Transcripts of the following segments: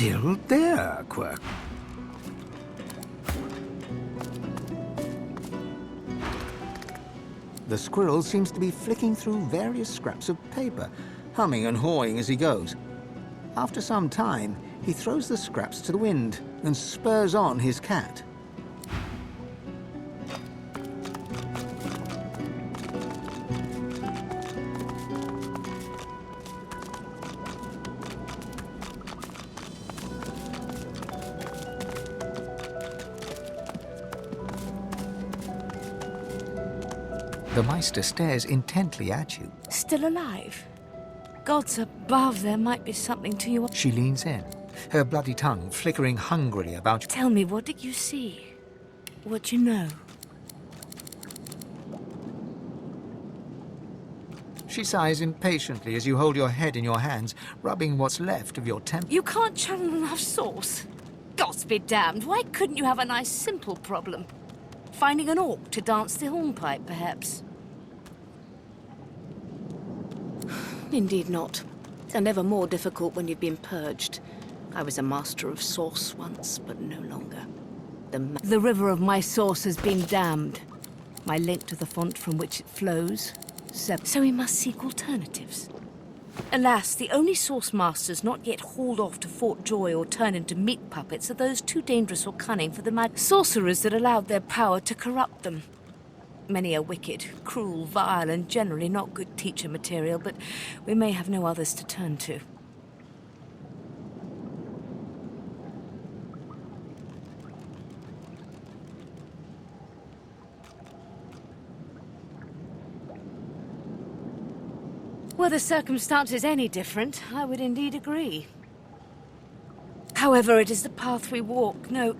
still there, Quirk. The squirrel seems to be flicking through various scraps of paper, humming and hawing as he goes. After some time, he throws the scraps to the wind and spurs on his cat. The Meister stares intently at you. Still alive? Gods above, there might be something to you. She leans in, her bloody tongue flickering hungrily about you. Tell me, what did you see? What you know? She sighs impatiently as you hold your head in your hands, rubbing what's left of your temper. You can't channel enough sauce? Gods be damned, why couldn't you have a nice simple problem? Finding an orc to dance the hornpipe, perhaps? Indeed not. And ever more difficult when you've been purged. I was a master of sauce once, but no longer. The river of my sauce has been damned. My link to the font from which it flows, severed. So we must seek alternatives. Alas, the only sauce masters not yet hauled off to Fort Joy or turned into meat puppets are those too dangerous or cunning for the sorcerers that allowed their power to corrupt them. Many are wicked, cruel, vile, and generally not good teacher material, but we may have no others to turn to. Were the circumstances any different, I would indeed agree. However, it is the path we walk, no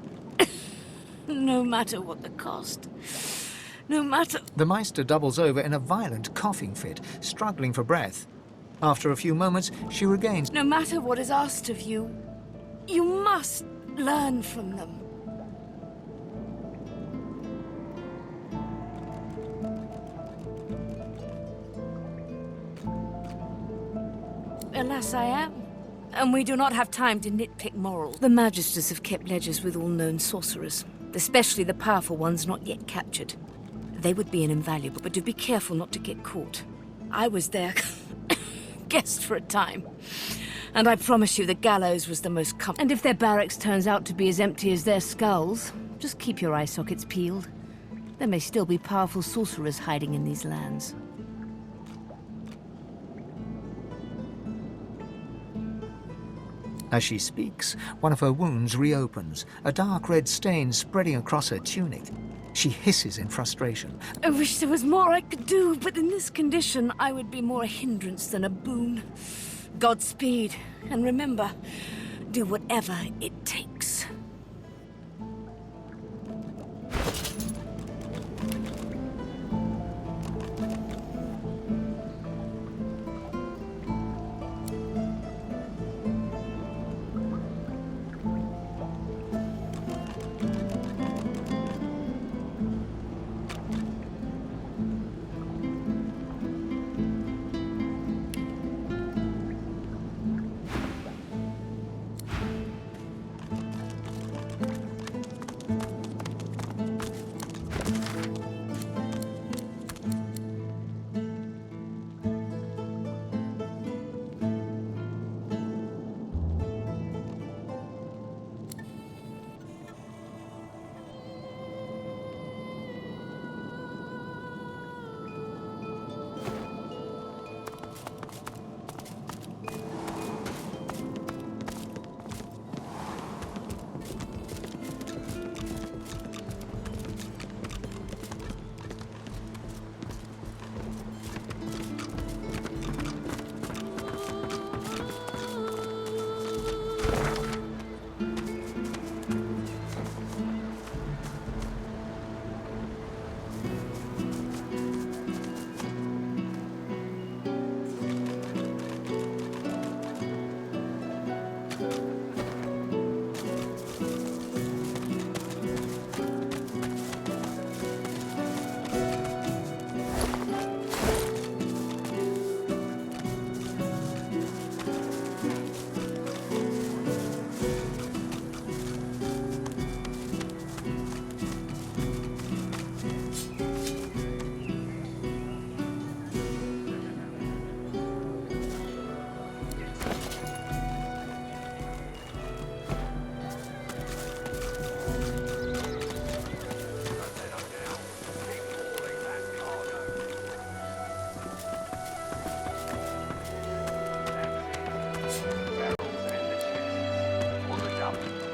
matter what the cost. No matter... The Meister doubles over in a violent coughing fit, struggling for breath. After a few moments, she regains... No matter what is asked of you, you must learn from them. Alas, I am. And we do not have time to nitpick morals. The Magisters have kept ledgers with all known sorcerers, especially the powerful ones not yet captured. They would be an invaluable, but do be careful not to get caught. I was their guest for a time, and I promise you the gallows was the most comfortable. And if their barracks turns out to be as empty as their skulls, just keep your eye sockets peeled. There may still be powerful sorcerers hiding in these lands. As she speaks, one of her wounds reopens, a dark red stain spreading across her tunic. She hisses in frustration. I wish there was more I could do, but in this condition, I would be more a hindrance than a boon. Godspeed, and remember, do whatever it takes.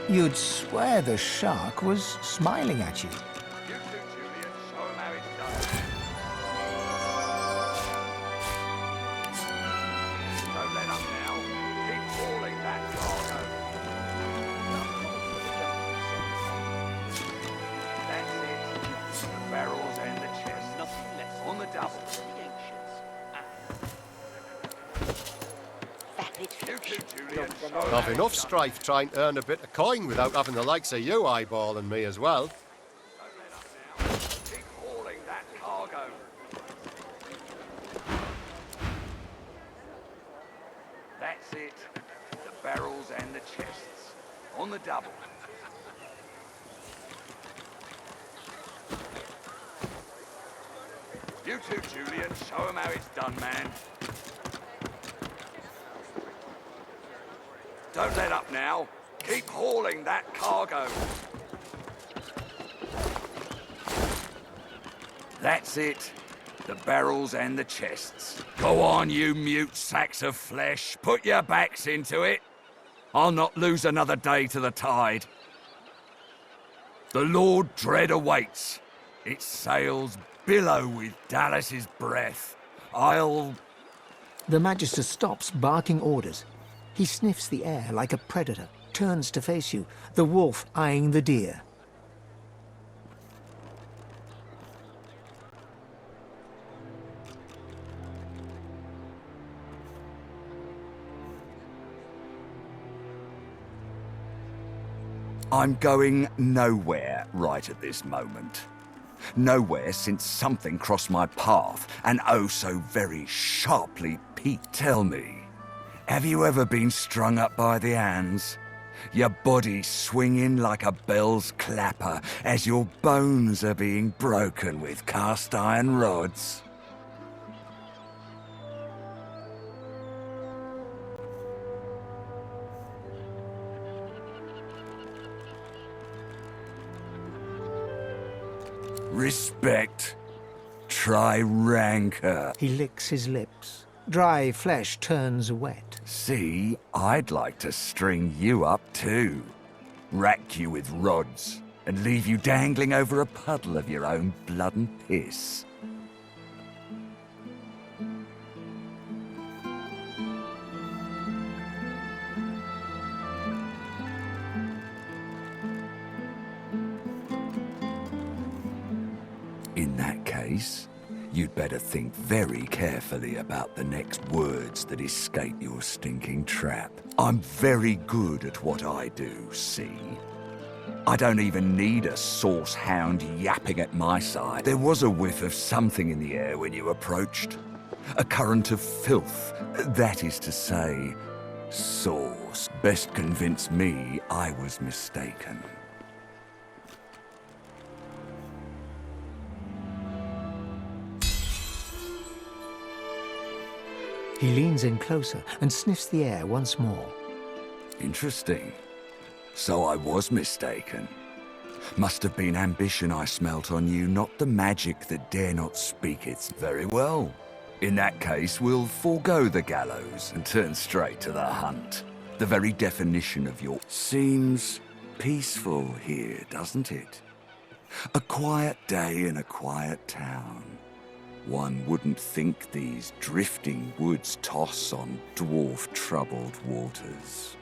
You'd swear the shark was smiling at you. You two, Julian, show 'em how it's done. Don't let up now. Keep hauling that cargo. That's it. The barrels and the chest. Nothing less on the double. You two, Julian, show 'em I've how enough it's done. strife trying to earn a bit of coin without having the likes of you eyeballing me as well. Don't let up now. Keep hauling that cargo. That's it. The barrels and the chests. On the double. You two, Julian, show 'em how it's done, man. Don't let up now. Keep hauling that cargo. That's it. The barrels and the chests. Go on, you mute sacks of flesh. Put your backs into it. I'll not lose another day to the tide. The Lord Dread awaits. Its sails billow with Dallas's breath. I'll... The Magister stops, barking orders. He sniffs the air like a predator, turns to face you, the wolf eyeing the deer. I'm going nowhere right at this moment. Nowhere since something crossed my path, and oh so very sharply peaked. Tell me, have you ever been strung up by the hands? Your body swinging like a bell's clapper as your bones are being broken with cast iron rods? Respect. Try rancor. He licks his lips. Dry flesh turns wet. See, I'd like to string you up too. Rack you with rods and leave you dangling over a puddle of your own blood and piss. In that case, you'd better think very carefully about the next words that escape your stinking trap. I'm very good at what I do, see? I don't even need a sauce hound yapping at my side. There was a whiff of something in the air when you approached. A current of filth. That is to say, sauce. Best convince me I was mistaken. He leans in closer and sniffs the air once more. Interesting. So I was mistaken. Must have been ambition I smelt on you, not the magic that dare not speak it. Very well. In that case, we'll forego the gallows and turn straight to the hunt. The very definition of your... Seems peaceful here, doesn't it? A quiet day in a quiet town. One wouldn't think these drifting woods toss on dwarf-troubled waters.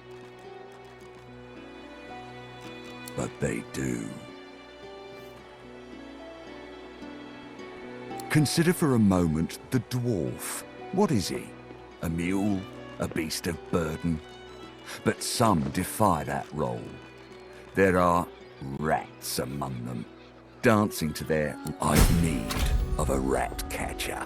But they do. Consider for a moment the dwarf. What is he? A mule? A beast of burden? But some defy that role. There are rats among them, dancing to their "I've need" of a rat catcher.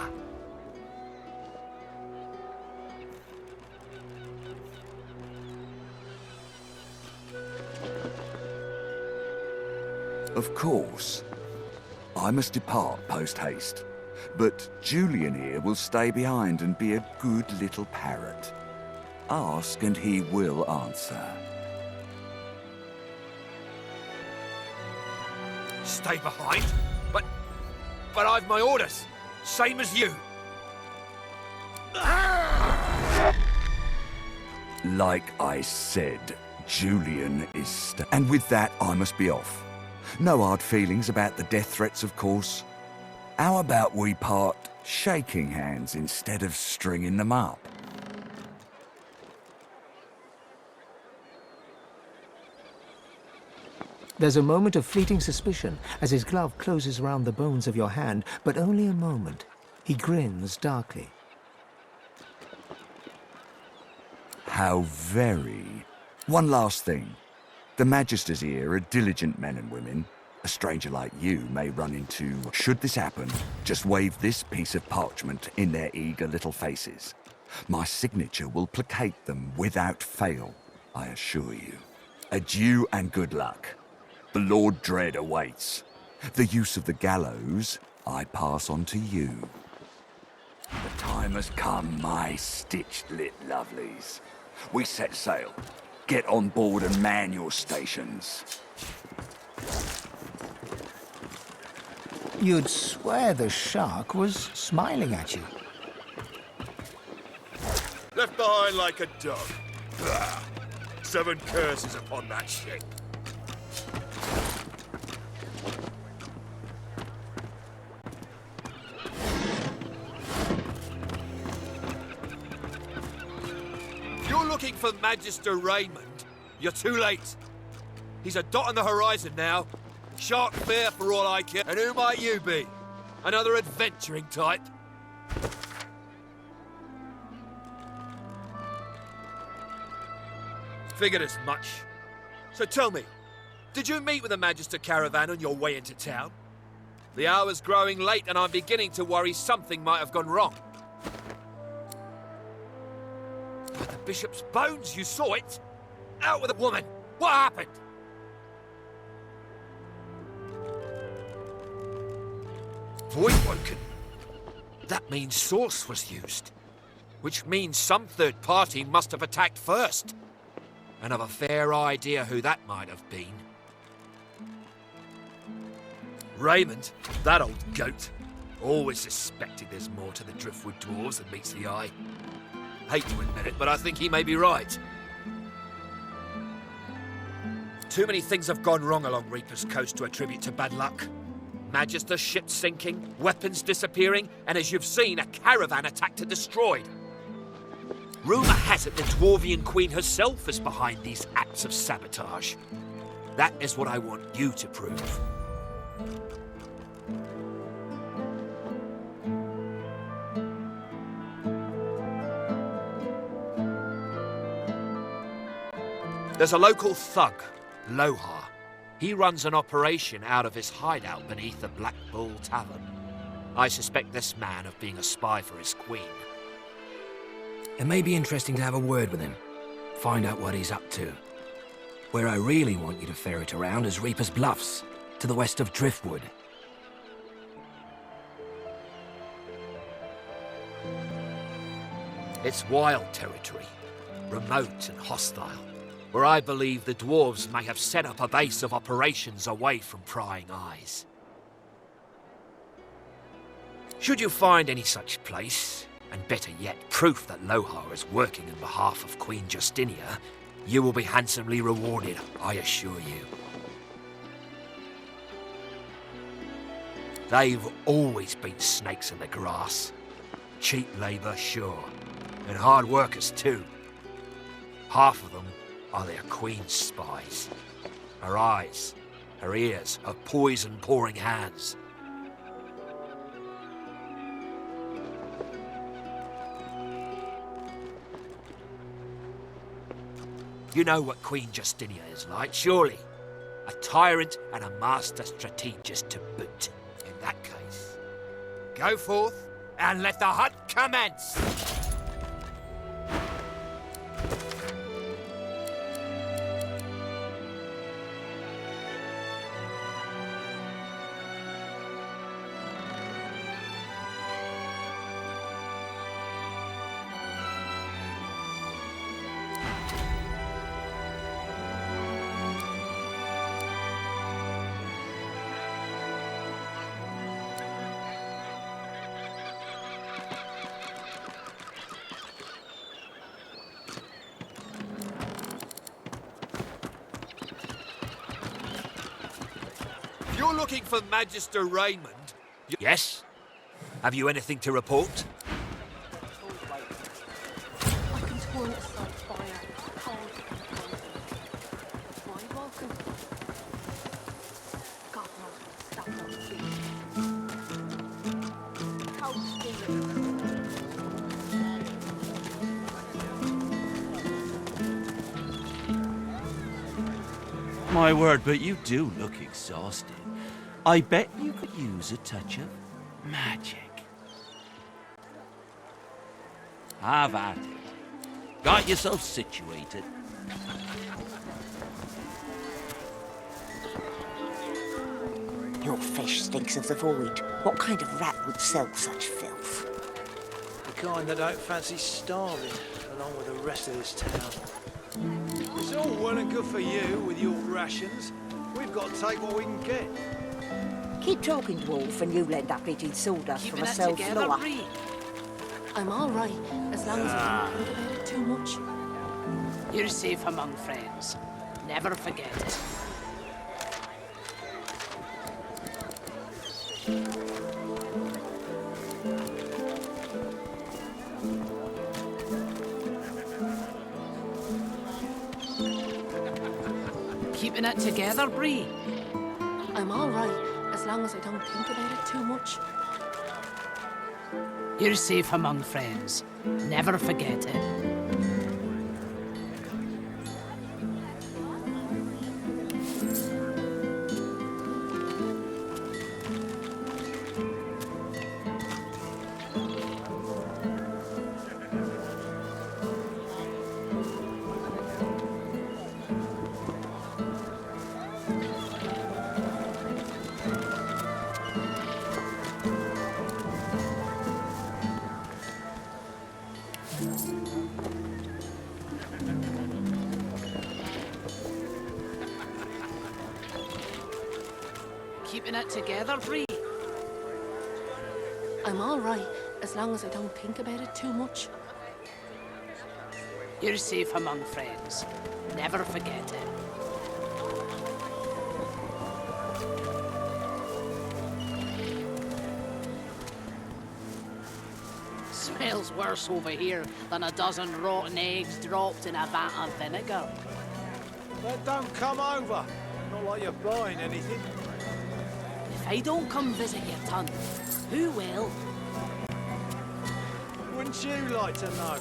Of course, I must depart post-haste, but Julian here will stay behind and be a good little parrot. Ask and he will answer. Stay behind? But I've my orders, same as you. Like I said, Julian is and with that, I must be off. No hard feelings about the death threats, of course. How about we part shaking hands instead of stringing them up? There's a moment of fleeting suspicion as his glove closes around the bones of your hand, but only a moment. He grins darkly. How very... One last thing. The Magisters here are diligent men and women. A stranger like you may run into... Should this happen, just wave this piece of parchment in their eager little faces. My signature will placate them without fail, I assure you. Adieu and good luck. The Lord Dread awaits. The use of the gallows, I pass on to you. The time has come, my stitched-lit lovelies. We set sail. Get on board and man your stations. You'd swear the shark was smiling at you. Left behind like a dog. Bah. 7 curses upon that shit. You're looking for Magister Raymond. You're too late. He's a dot on the horizon now. Shark fair for all I care. And who might you be? Another adventuring type? Figured as much. So tell me, did you meet with the Magister caravan on your way into town? The hour's growing late and I'm beginning to worry something might have gone wrong. By the Bishop's bones, you saw it? Out with the woman! What happened? Void woken. That means source was used. Which means some third party must have attacked first. And I've a fair idea who that might have been. Raymond, that old goat, always suspected there's more to the Driftwood Dwarves than meets the eye. Hate to admit it, but I think he may be right. Too many things have gone wrong along Reaper's Coast to attribute to bad luck. Magister ships sinking, weapons disappearing, and as you've seen, a caravan attacked and destroyed. Rumour has it the Dwarvian Queen herself is behind these acts of sabotage. That is what I want you to prove. There's a local thug, Lohar. He runs an operation out of his hideout beneath the Black Bull Tavern. I suspect this man of being a spy for his queen. It may be interesting to have a word with him. Find out what he's up to. Where I really want you to ferret around is Reaper's Bluffs, to the west of Driftwood. It's wild territory, remote and hostile, where I believe the dwarves may have set up a base of operations away from prying eyes. Should you find any such place, and better yet, proof that Lohar is working on behalf of Queen Justinia, you will be handsomely rewarded, I assure you. They've always been snakes in the grass. Cheap labour, sure, and hard workers too. Half of them are their queen's spies. Her eyes, her ears, her poison-pouring hands. You know what Queen Justinia is like, surely. A tyrant and a master strategist to boot. In that case, go forth and let the hunt commence! you're looking for Magister Raymond... Yes? Have you anything to report? I can turn aside fire, cold and frozen. Why welcome? God knows what stuff those beasts. How scary. My word, but you do look exhausted. I bet you could use a touch of magic. Have at it. Got yourself situated. Your fish stinks of the void. What kind of rat would sell such filth? The kind that don't fancy starving, along with the rest of this town. It's all well and good for you with your rations. We've got to take what we can get. Keep talking, dwarf, and you'll end up eating sawdust from a cell floor. I'm all right, as long as I don't think about it too much. You're safe among friends. Never forget it. Keeping it together, Bree? I'm all right, as long as I don't think about it too much. You're safe among friends. Never forget it. Keeping it together, Bree? I'm all right, as long as I don't think about it too much. You're safe among friends. Never forget it. Smells worse over here than a dozen rotten eggs dropped in a vat of vinegar. Then don't come over. Not like you're buying anything. If I don't come visit your ton, who will? Wouldn't you like to know?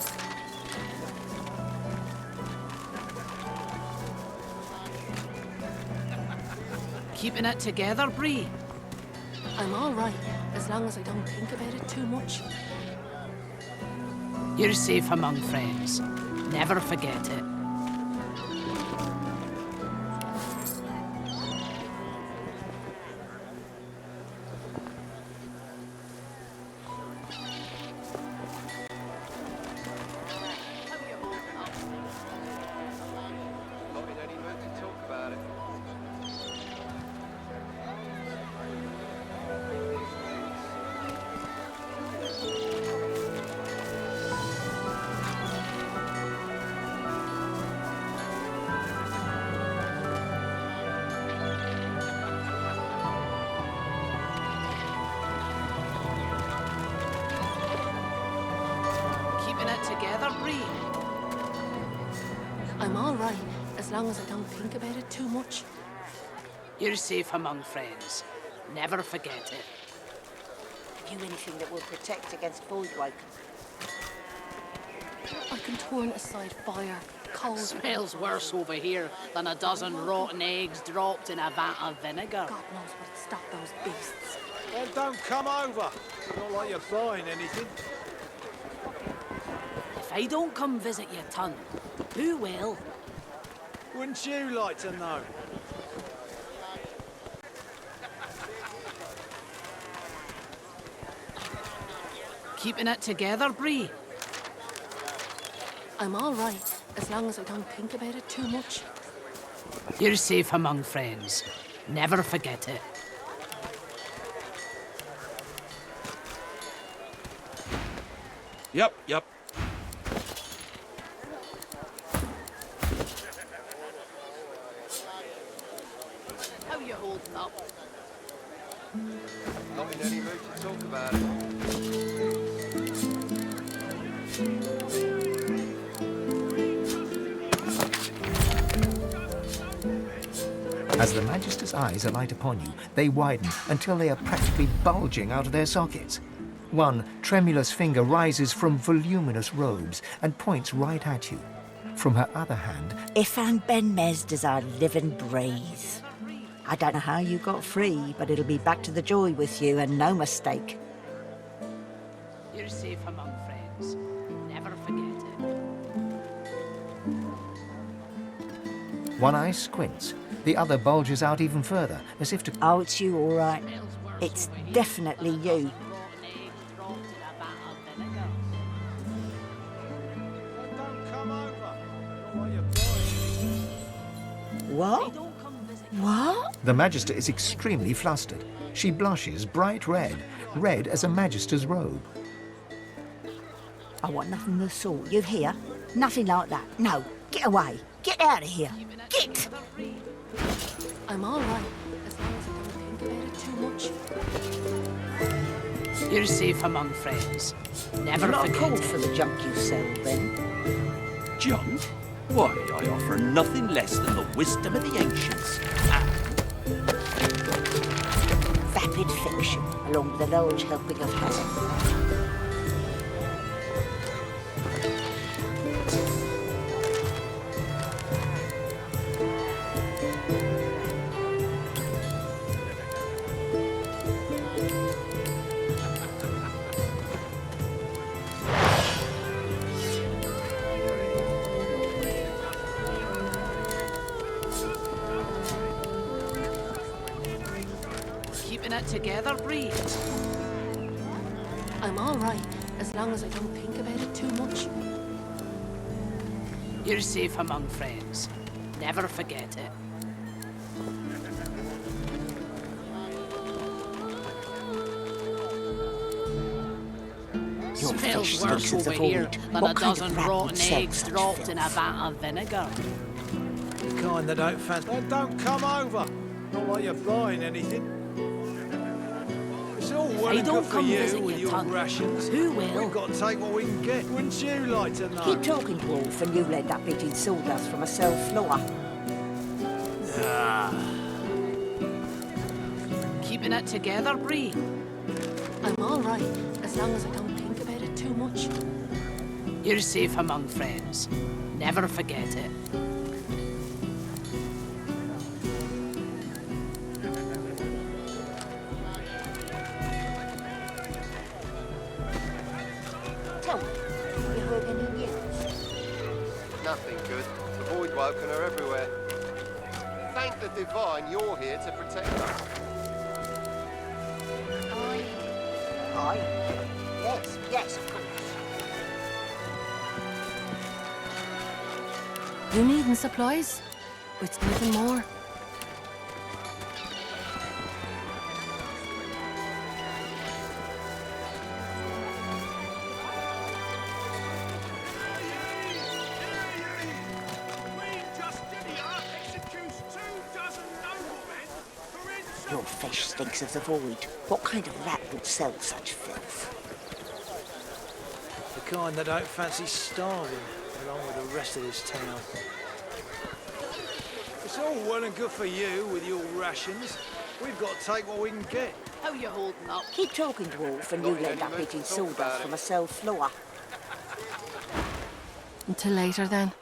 Keeping it together, Bree? I'm all right, as long as I don't think about it too much. You're safe among friends. Never forget it. Together, Bree? I'm all right, as long as I don't think about it too much. You're safe among friends. Never forget it. Have you anything that will protect against void waking? I can turn aside fire, cold. Smells worse over here than a dozen rotten eggs dropped in a vat of vinegar. God knows what'd stop those beasts. Then don't come over. Not like you're buying anything. If I don't come visit your ton, who will? Wouldn't you like to know? Keeping it together, Bree? I'm all right, as long as I don't think about it too much. You're safe among friends. Never forget it. Yep. How you holding up? Not in any mood to talk about it. As the Magister's eyes alight upon you, they widen until they are practically bulging out of their sockets. One tremulous finger rises from voluminous robes and points right at you. From her other hand... Ifan Ben Mez does our live and breathe. I don't know how you got free, but it'll be back to the joy with you, and no mistake. You're safe among friends. Never forget it. One eye squints, the other bulges out even further, as if to... Oh, it's you, all right. It's definitely you. What? What? The Magister is extremely flustered. She blushes bright red, red as a Magister's robe. I want nothing of the sort. You hear? Nothing like that. No. Get away. Get out of here. Get! I'm all right, as long as I don't think about it too much. You're safe among friends. Never You're not forget called it. for the junk you sell, then. Junk? Why, I offer nothing less than the wisdom of the ancients. Vapid fiction, along with a large helping of hazard. Keeping it together, Bree. I'm all right, as long as I don't think about it too much. You're safe among friends. Never forget it. Your Smells fish worse stinks of the over here void. than What a kind of dozen rat would rotten sell eggs such dropped in a filth? vat of vinegar. The kind that don't fancy... Don't come over. Not like you're buying anything. It's all well They and don't good for come you visit with your your tongue. rations. Who will? We've got to take what we can get. Wouldn't you like to know? Keep talking, Dwarf, and you'll end up eating sawdust from a cell floor. Keeping it together, Bree. I'm all right, as long as I don't think about it too much. You're safe among friends. Never forget it. Tell me, you heard any news? Nothing good. The void woken are everywhere. Thank the divine you're here to protect us. Aye. Yes, yes, of course. You needing supplies? With anything more? Your fish stinks of the void. What kind of rat would sell such filth? The kind that don't fancy starving, along with the rest of this town. It's all well and good for you with your rations. We've got to take what we can get. How you holding up? Keep talking, Dwarf, and you'll end up eating sawdust from a cell floor. Until later, then.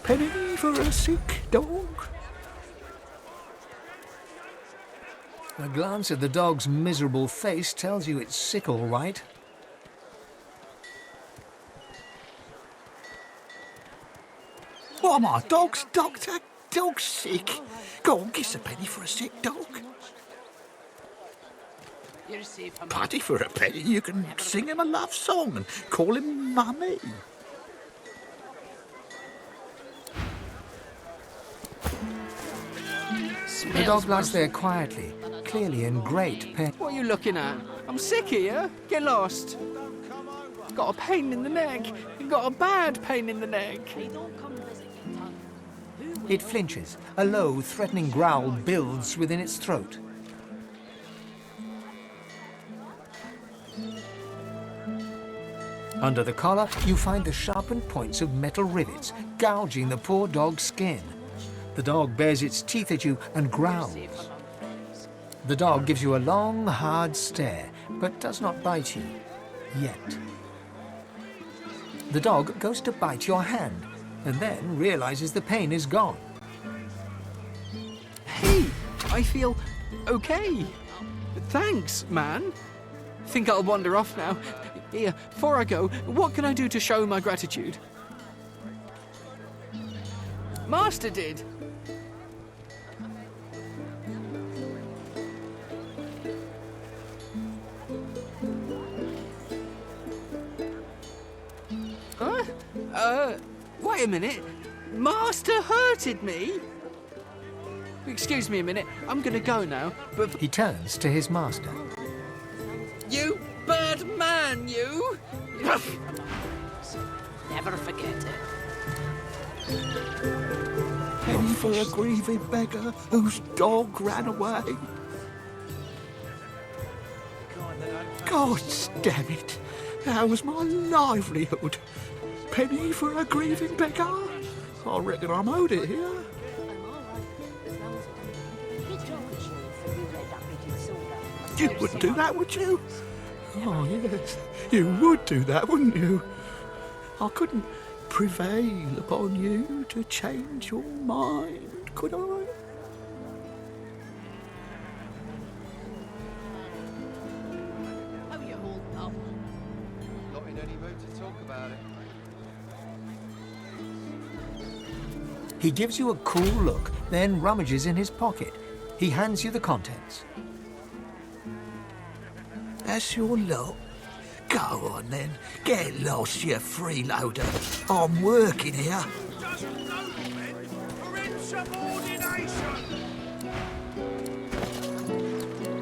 Penny for a sick dog? A glance at the dog's miserable face tells you it's sick, all right. What am I, dog's doctor? Dog's sick. Go on, kiss a penny for a sick dog. You're safe among Paddy for a penny, you can sing him a love song and call him Mummy. The dog lies there quietly, clearly in great pain. What are you looking at? I'm sick here. Get lost. Got a pain in the neck. Got a bad pain in the neck. They don't come visit your tongue. Who will? It flinches. A low, threatening growl builds within its throat. Under the collar, you find the sharpened points of metal rivets, gouging the poor dog's skin. The dog bares its teeth at you and growls. The dog gives you a long, hard stare, but does not bite you. Yet. The dog goes to bite your hand, and then realizes the pain is gone. Hey, I feel okay. Thanks, man. Think I'll wander off now. Here, before I go, what can I do to show my gratitude? Master did. Wait a minute. Master hurted me? Excuse me a minute. I'm gonna go now, but... He turns to his master. You bad man, you! Never forget it. Penny for a grieving beggar whose dog ran away. God damn it. That was my livelihood. Penny for a grieving beggar? I reckon I'm owed it here. You wouldn't do that, would you? Oh, yes. You would do that, wouldn't you? I couldn't prevail upon you to change your mind, could I? How you holding up? Not in any mood to talk about it. He gives you a cool look, then rummages in his pocket. He hands you the contents. That's your lot. Go on then. Get lost, you freeloader. I'm working here.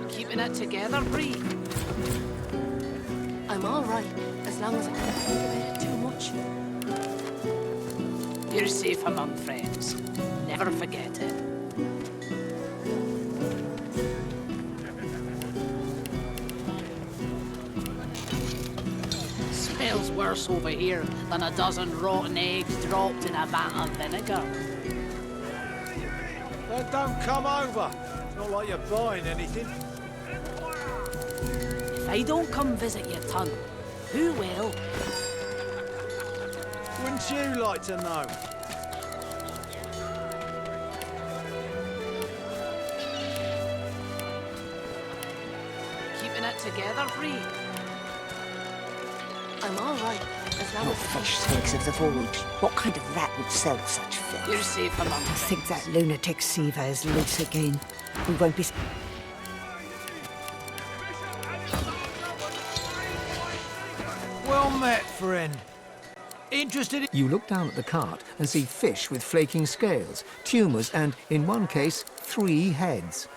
Keeping it together, Bree? I'm all right, as long as I don't think about it too much. You're safe among friends. Never forget it. Smells worse over here than a dozen rotten eggs dropped in a vat of vinegar. Then don't come over. It's not like you're buying anything. If I don't come visit your ton, who will? Wouldn't you like to know? Keeping it together, Bree? I'm all right, as long Your as fish stinks of the void. What kind of rat would sell such filth? You're safe among I friends. think that lunatic Siva is loose again. We won't be... Well met, friend. Interested in... You look down at the cart and see fish with flaking scales, tumours and, in one case, 3 heads.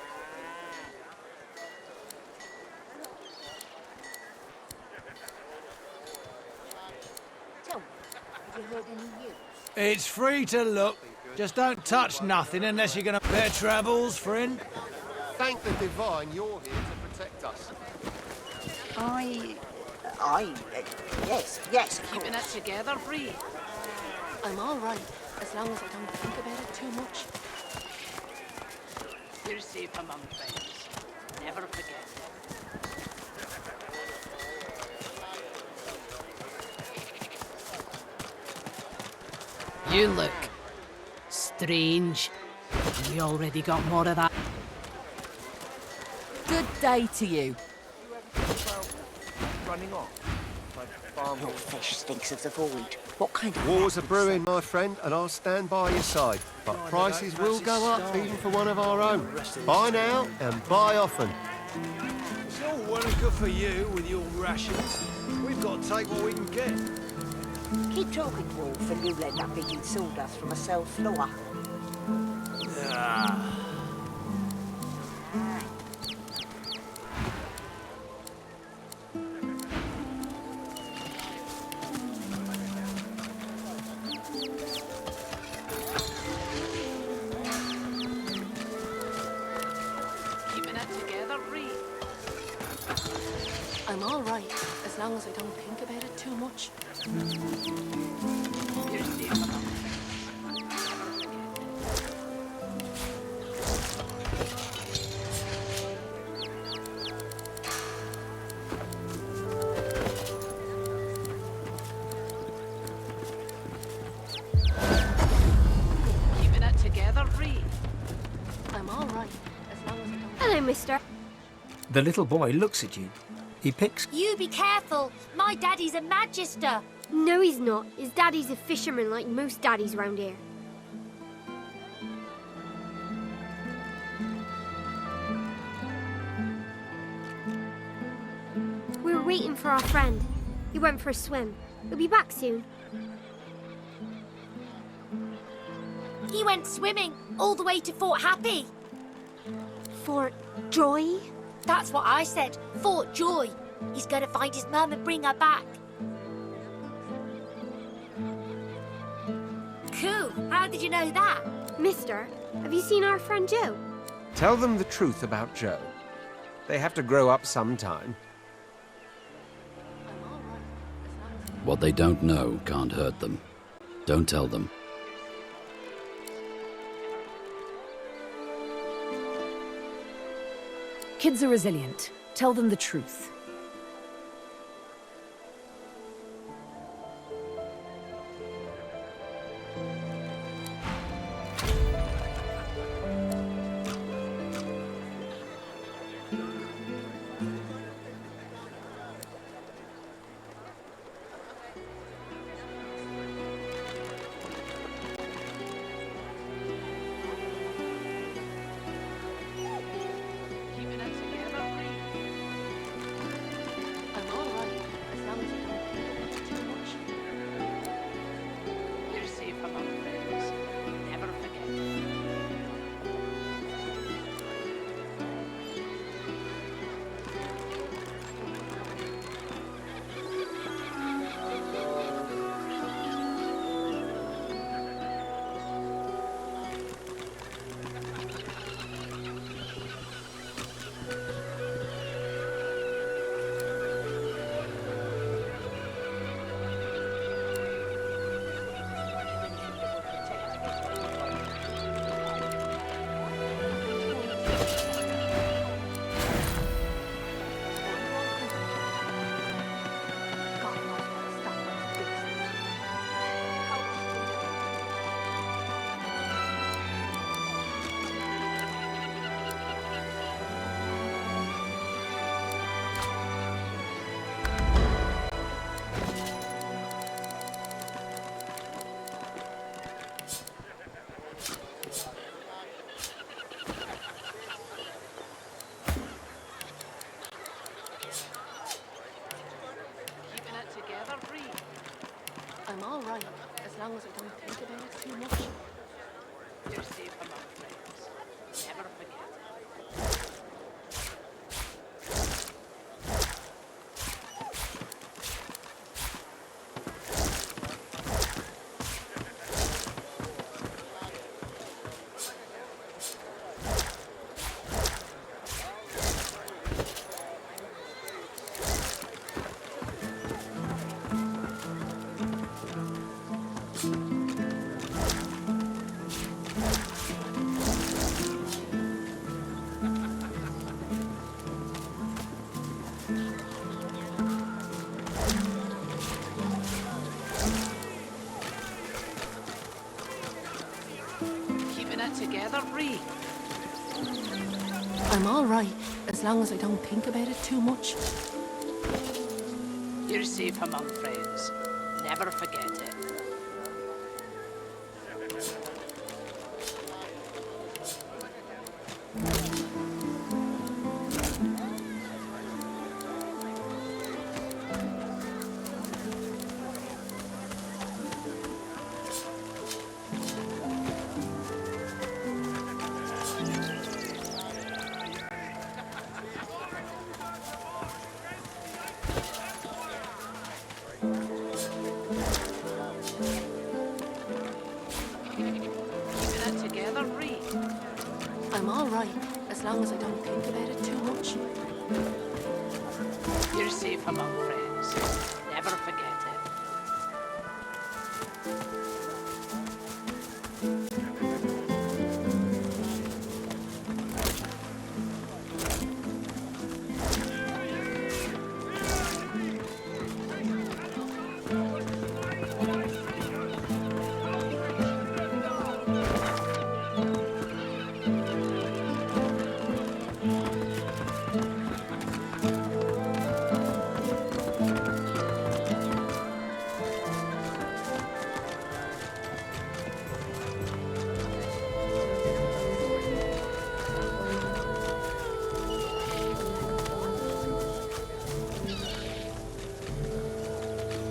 It's free to look. Just don't touch nothing unless you're gonna... Their troubles, friend. Thank the divine you're here to protect us. yes, of Keeping it course. together, Bree? I'm all right, as long as I don't think about it too much. You're safe among friends. Never forget it. You look strange. We already got more of that. Good day to you. Running off. Your fish stinks of the void. What kind of... Wars are rat would brewing, my friend, and I'll stand by your side. But prices will go up, even for one of our own. Buy now and buy often. It's all well and good for you with your rations. We've got to take what we can get. Keep talking, Wolf, and you'll end up eating sawdust from a cell floor. long as I don't think about it too much. Keeping it together, Reed. I'm all right, as long as I don't... Hello, mister. The little boy looks at you. He picks... You be careful. My daddy's a magister. No, he's not. His daddy's a fisherman like most daddies round here. We were waiting for our friend. He went for a swim. He'll be back soon. He went swimming all the way to Fort Happy. Fort Joy? That's what I said. Fort Joy. He's going to find his mum and bring her back. Cool. How did you know that? Mister, have you seen our friend Joe? Tell them the truth about Joe. They have to grow up sometime. What they don't know can't hurt them. Don't tell them. Kids are resilient. Tell them the truth. I'm all right, as long as I don't think about it too much. You're safe among friends. Never forget. Together, Bree. I'm all right, as long as I don't think about it too much. You're safe among friends. Never forget it. I'm all right, as long as I don't think about it too much. You're safe among friends. Never forget it.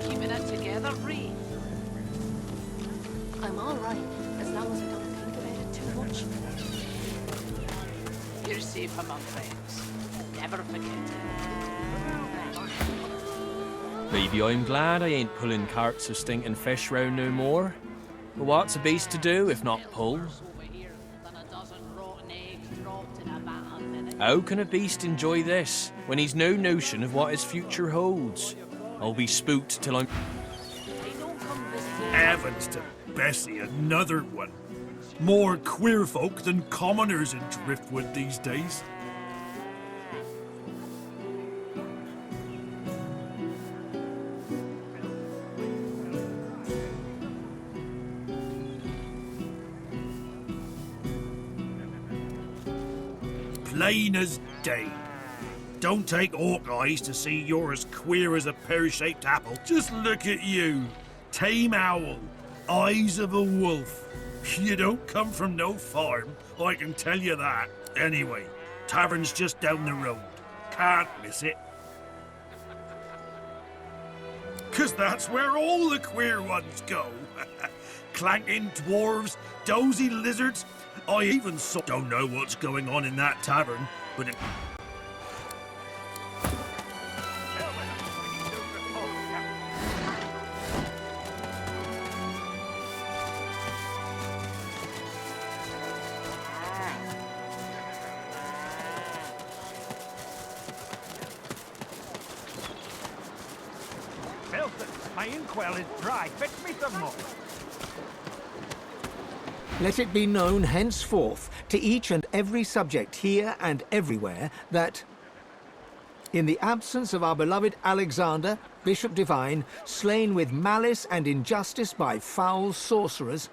Keeping it together, Ree. I'm all right, as long as I don't think about it too much. You're safe among friends. Never forget it. Maybe I'm glad I ain't pulling carts of stinking fish round no more. But what's a beast to do if not pull? How can a beast enjoy this when he's no notion of what his future holds? I'll be spooked till I'm... Heavens to Bessie, another one. More queer folk than commoners in Driftwood these days. Plain as day. Don't take orc eyes to see you're as queer as a pear-shaped apple. Just look at you. Tame owl. Eyes of a wolf. You don't come from no farm, I can tell you that. Anyway, tavern's just down the road. Can't miss it. 'Cause that's where all the queer ones go. Clanking dwarves, dozy lizards. I even don't know what's going on in that tavern, but it... My inkwell is dry. Fetch me some more. Let it be known henceforth to each and every subject here and everywhere that, in the absence of our beloved Alexander, Bishop Divine, slain with malice and injustice by foul sorcerers,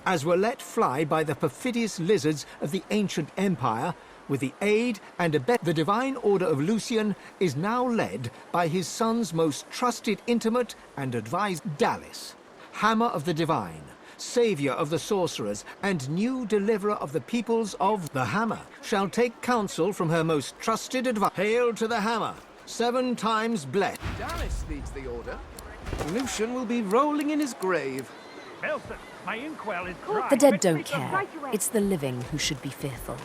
as were let fly by the perfidious lizards of the ancient empire, with the aid and abet, the divine order of Lucian is now led by his son's most trusted intimate and advised Dallas, Hammer of the Divine, Saviour of the sorcerers, and new deliverer of the peoples of the Hammer, shall take counsel from her most trusted advice. Hail to the Hammer, 7 times blessed. Dallas leads the order. Lucian will be rolling in his grave. Nelson, my inkwell is dry. The dead Fetch don't me some care. right away. It's the living who should be fearful.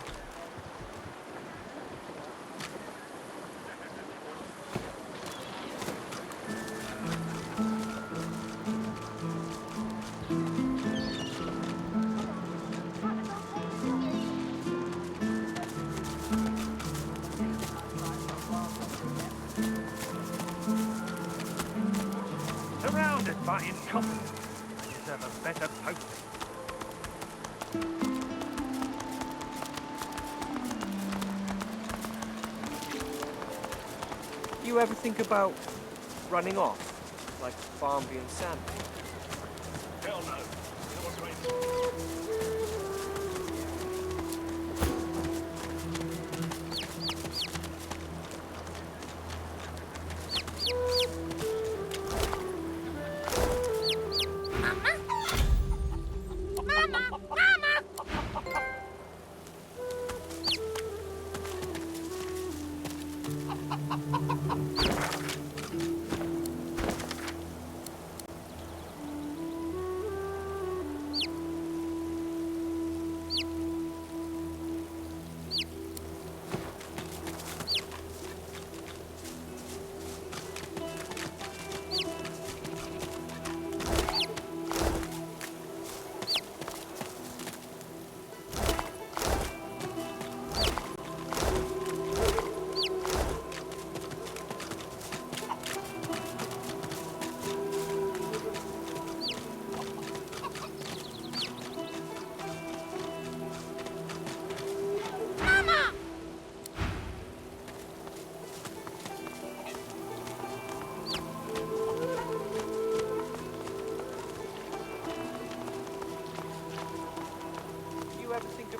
Surrounded by incompetence. I deserve a better posting. You ever think about running off, like Barmby and Sandy? Hell no.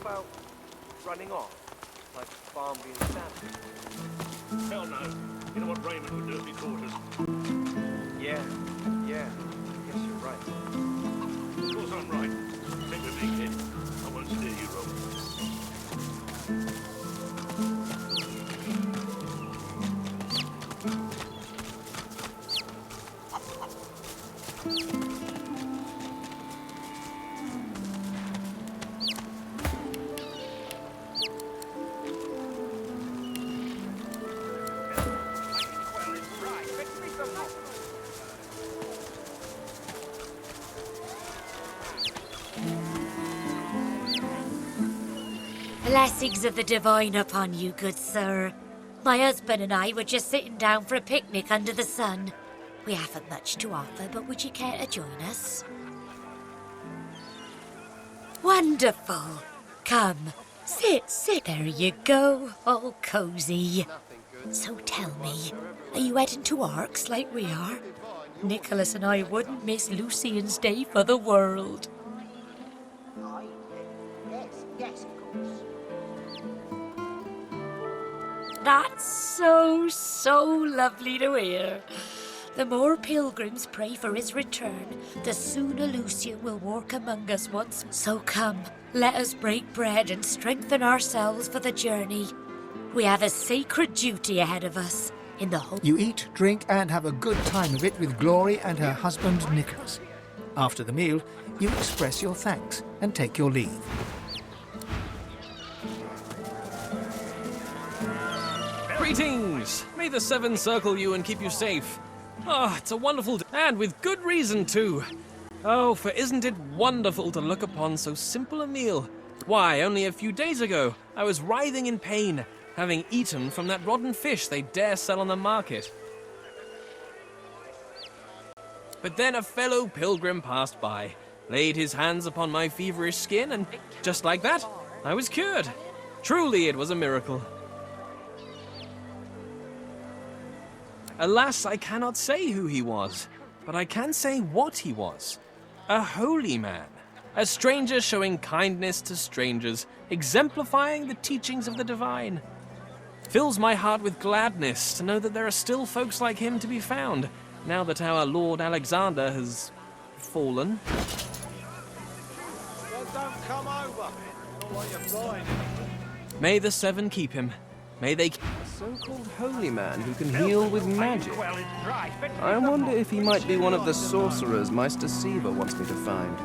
about running off? Like Barnby and Sam? Hell no. You know what Raymond would do if he caught us? Yeah. I guess you're right. Of course I'm right. Take with me, kid. I won't steer you wrong. Blessings of the divine upon you, good sir. My husband and I were just sitting down for a picnic under the sun. We haven't much to offer, but would you care to join us? Wonderful. Come, sit. There you go, all cozy. So tell me, are you heading to Arks like we are? Nicholas and I wouldn't miss Lucian's Day for the world. Yes, of course. That's so lovely to hear. The more pilgrims pray for his return, the sooner Lucian will walk among us once. So come, let us break bread and strengthen ourselves for the journey. We have a sacred duty ahead of us. In the hope You eat, drink, and have a good time of it with Glory and her husband Nicholas. After the meal, you express your thanks and take your leave. Greetings! May the Seven circle you and keep you safe. Ah, it's a wonderful day, and with good reason too. Oh, for isn't it wonderful to look upon so simple a meal? Why, only a few days ago, I was writhing in pain, having eaten from that rotten fish they dare sell on the market. But then a fellow pilgrim passed by, laid his hands upon my feverish skin, and just like that, I was cured. Truly, it was a miracle. Alas, I cannot say who he was, but I can say what he was. A holy man. A stranger showing kindness to strangers, exemplifying the teachings of the divine. Fills my heart with gladness to know that there are still folks like him to be found, now that our Lord Alexander has fallen. Well, don't come over. Not like you're flying. May the Seven keep him. May they... A so-called holy man who can heal with magic. I wonder if he might be one of the sorcerers Meister Siva wants me to find.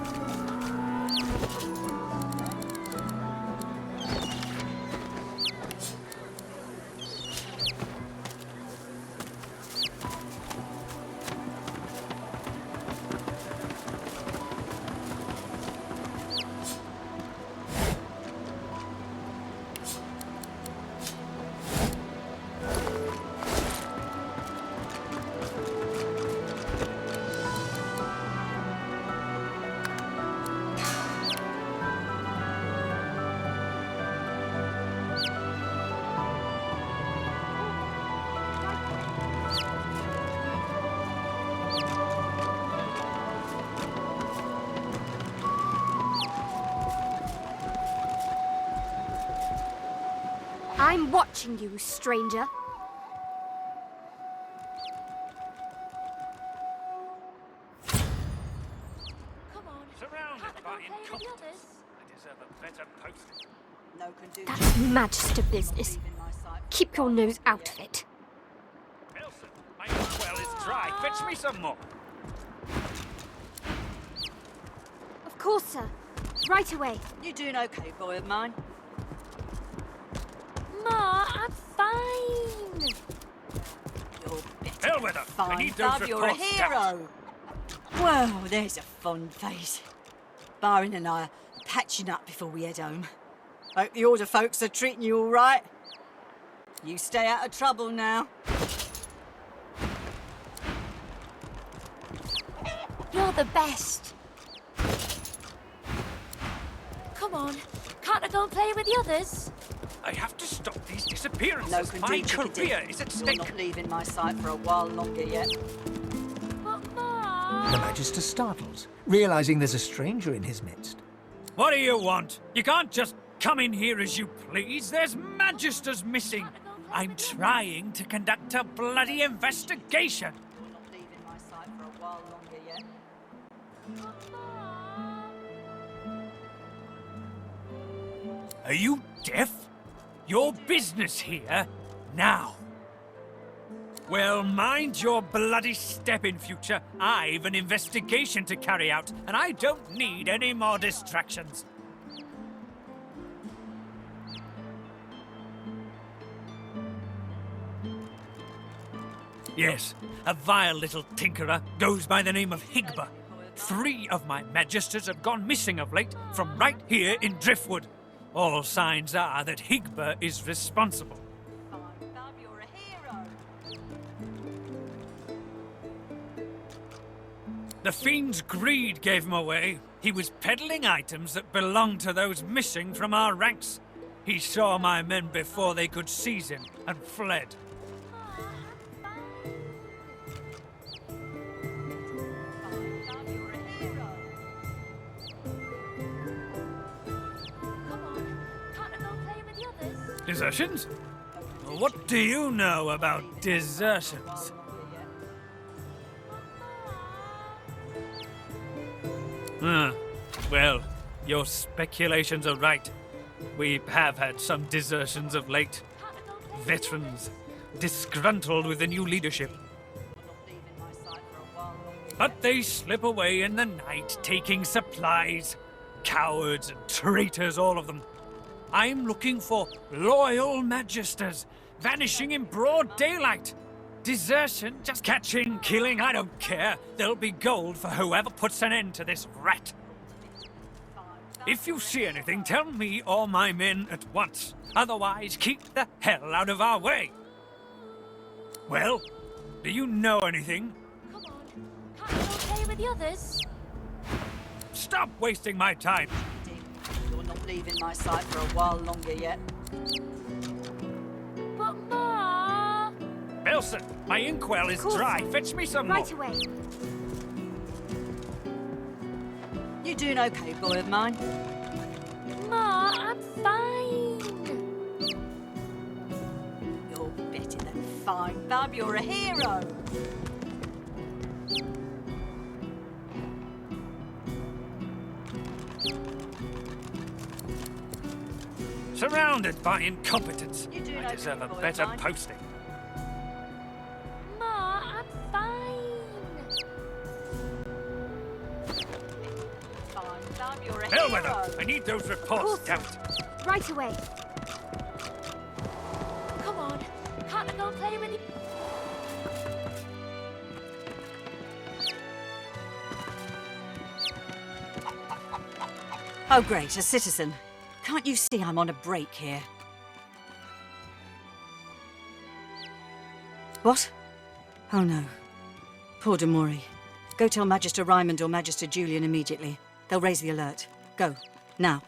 I'm watching you, stranger. Surrounded by incompetence. I deserve a better post. No can do. That's Magister business. Keep your nose out of it. Nelson, my well is dry. Fetch me some more. Of course, sir. Right away. You doing okay, boy of mine? Ma, I'm fine. You're Hell with her. I fine, need those Bob. You're a reports down. hero. Well, there's a fond face. Byron and I are patching up before we head home. Hope the order folks are treating you all right. You stay out of trouble now. You're the best. Come on, can't I go and play with the others? I have to stop these disappearances. No can My do, chickadee. career is at You're stake. not leaving my sight for a while longer yet. The Magister startles, realizing there's a stranger in his midst. What do you want? You can't just come in here as you please. There's Magisters missing. I'm trying to conduct a bloody investigation. Not leaving my sight for a while longer yet. Are you deaf? Your business here, now. Well, mind your bloody step in future. I've an investigation to carry out, and I don't need any more distractions. Yes, a vile little tinkerer goes by the name of Higba. 3 of my Magisters have gone missing of late from right here in Driftwood. All signs are that Higba is responsible. The fiend's greed gave him away. He was peddling items that belonged to those missing from our ranks. He saw my men before they could seize him and fled. Desertions? What do you know about desertions? Well, your speculations are right. We have had some desertions of late. Veterans, disgruntled with the new leadership. But they slip away in the night, taking supplies. Cowards and traitors, all of them. I'm looking for loyal Magisters, vanishing in broad daylight. Desertion, just catching, killing, I don't care. There'll be gold for whoever puts an end to this rat. If you see anything, tell me or my men at once. Otherwise, keep the hell out of our way. Well, do you know anything? Come on, can't you all play with the others? Stop wasting my time. You're not leaving my sight for a while longer yet. But Ma... Elson, my inkwell is dry. Fetch me some right more. away. You doing okay, boy of mine? Ma, I'm fine. You're better than fine, Bub. You're a hero. Surrounded by incompetence. I deserve a better posting. Ma, I'm fine. You're a Hell with hero. them. I need those reports dealt. Right away. Come on, can't I go play with you? Oh, great, a citizen. Can't you see I'm on a break here? What? Oh, no. Poor Demori. Go tell Magister Raymond or Magister Julian immediately. They'll raise the alert. Go. Now.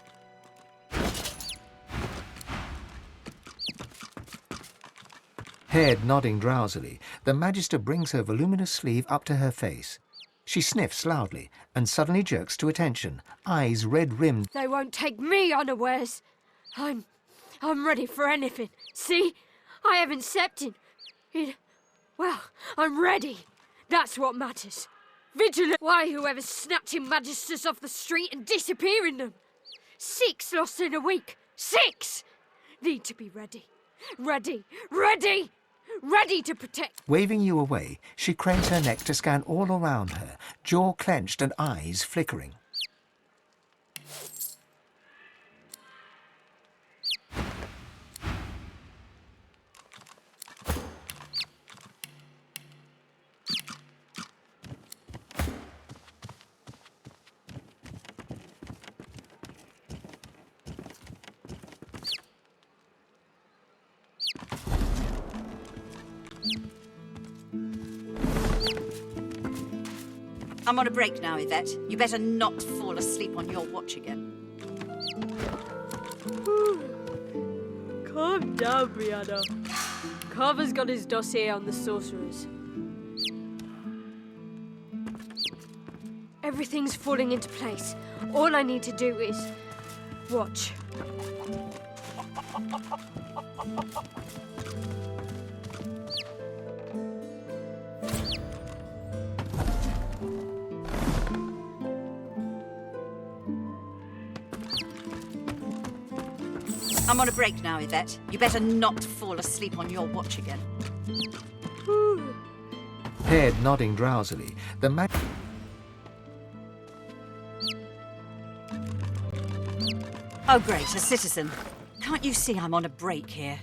Head nodding drowsily, the Magister brings her voluminous sleeve up to her face. She sniffs loudly and suddenly jerks to attention, eyes red-rimmed. They won't take me unawares. I'm ready for anything. See? I haven't stepped in. Well, I'm ready. That's what matters. Vigilant. Why, whoever's snatching Magisters off the street and disappearing them? 6 lost in a week. 6! Need to be ready. Ready. Ready! Ready to protect. Waving you away, she cranes her neck to scan all around her, jaw clenched and eyes flickering. I'm on a break now, Yvette. You better not fall asleep on your watch again. Calm down, Brianna. Carver's got his dossier on the sorcerers. Everything's falling into place. All I need to do is Watch. I'm on a break now, Yvette. You better not fall asleep on your watch again. Head nodding drowsily, the Oh, great, a citizen. Can't you see I'm on a break here?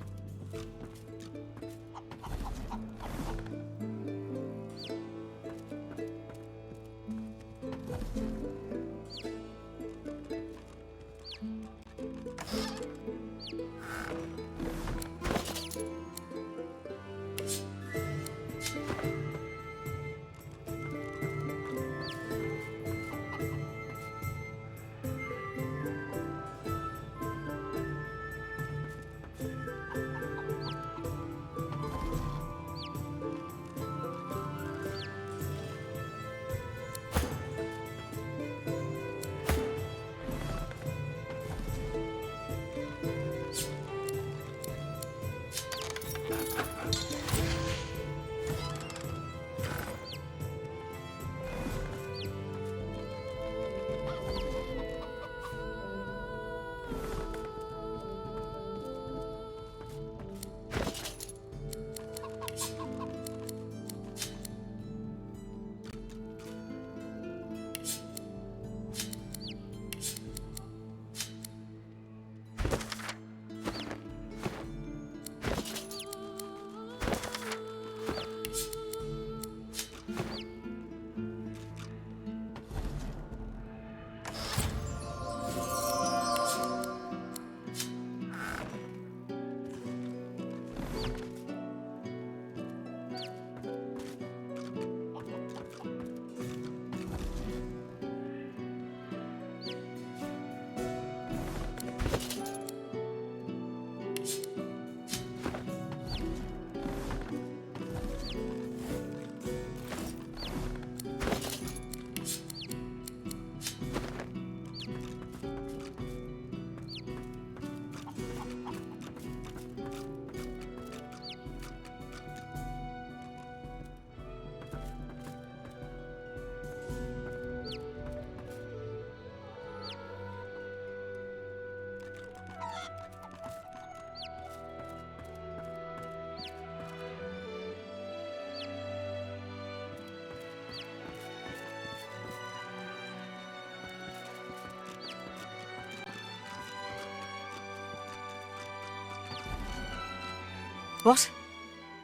What?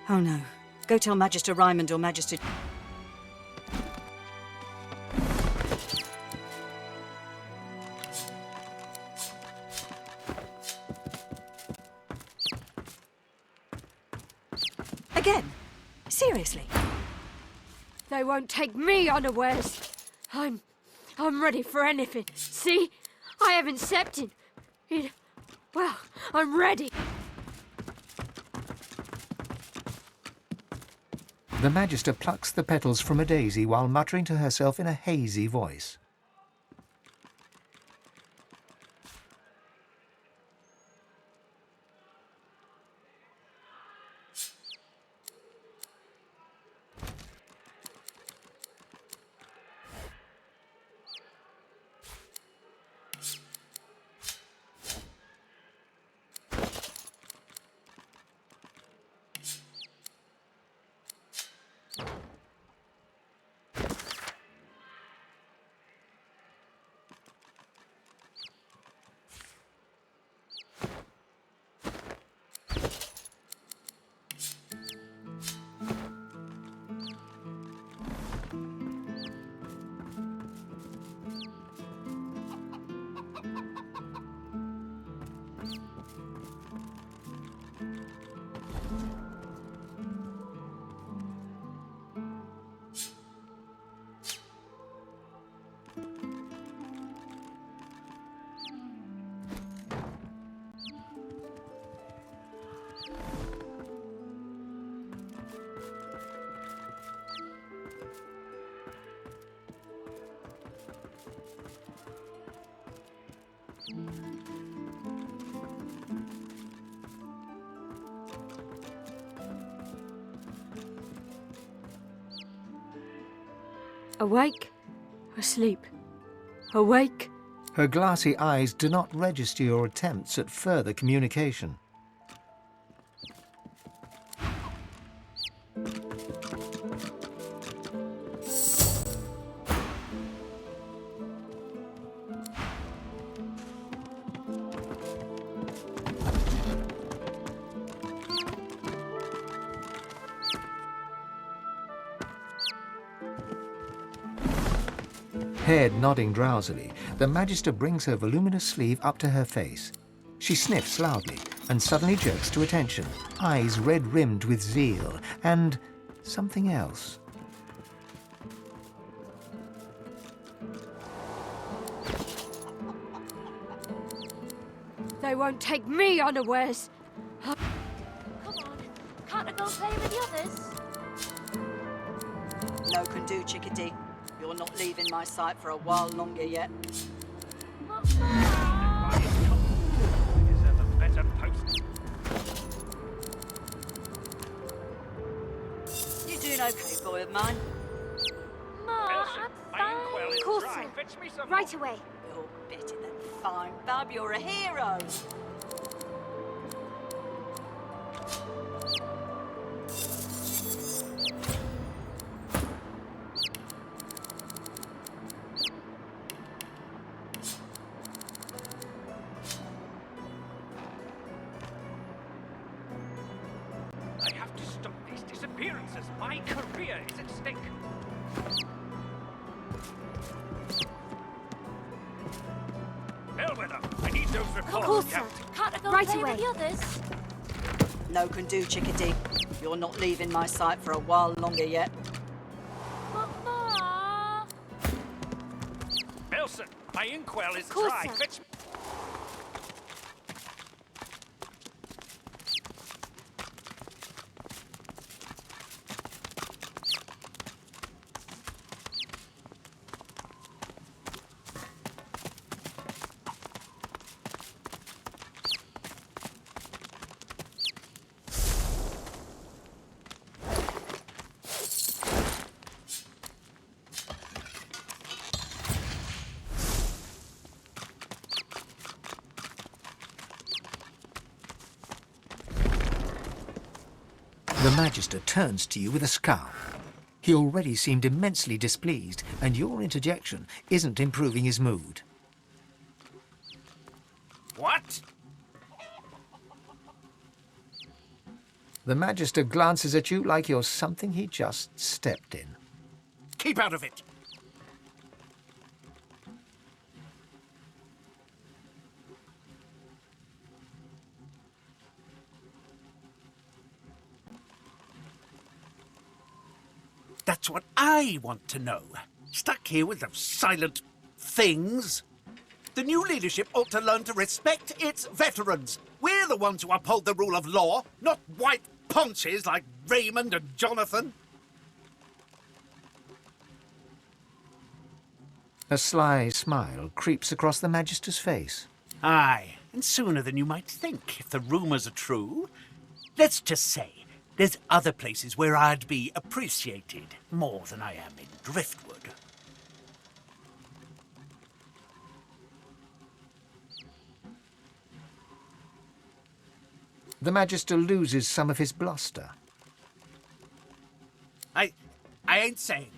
Oh no. Go tell Magister Ryman or Magister... Again? Seriously? They won't take me unawares. I'm ready for anything. See? I have accepted. Well, I'm ready. The Magister plucks the petals from a daisy while muttering to herself in a hazy voice. Awake, asleep, awake. Her glassy eyes do not register your attempts at further communication. Head nodding drowsily, the Magister brings her voluminous sleeve up to her face. She sniffs loudly and suddenly jerks to attention, eyes red-rimmed with zeal, and something else. They won't take me unawares. Come on, can't I go and play with the others? No can do, chickadee. You're not leaving my sight for a while longer yet. Deserve a better post. You doing okay, boy of mine? Ma, I'm fine. Of course, sir. Right away. You're better than fine, Bub. You're a hero. I have to stop these disappearances. My career is at stake. Bellwether, I need those reports. Of course, sir. Captain. Can't I go Right and play away. with the others? No can do, chickadee. You're not leaving my sight for a while longer yet. Ma. Elson, my inkwell is Of course, dry. sir. Fetch. The Magister turns to you with a scowl. He already seemed immensely displeased, and your interjection isn't improving his mood. What? The Magister glances at you like you're something he just stepped in. Keep out of it. That's what I want to know. Stuck here with those silent things. The new leadership ought to learn to respect its veterans. We're the ones who uphold the rule of law, not white ponches like Raymond and Jonathan. A sly smile creeps across the Magister's face. Aye, and sooner than you might think, if the rumours are true. Let's just say, there's other places where I'd be appreciated more than I am in Driftwood. The Magister loses some of his bluster. I ain't saying.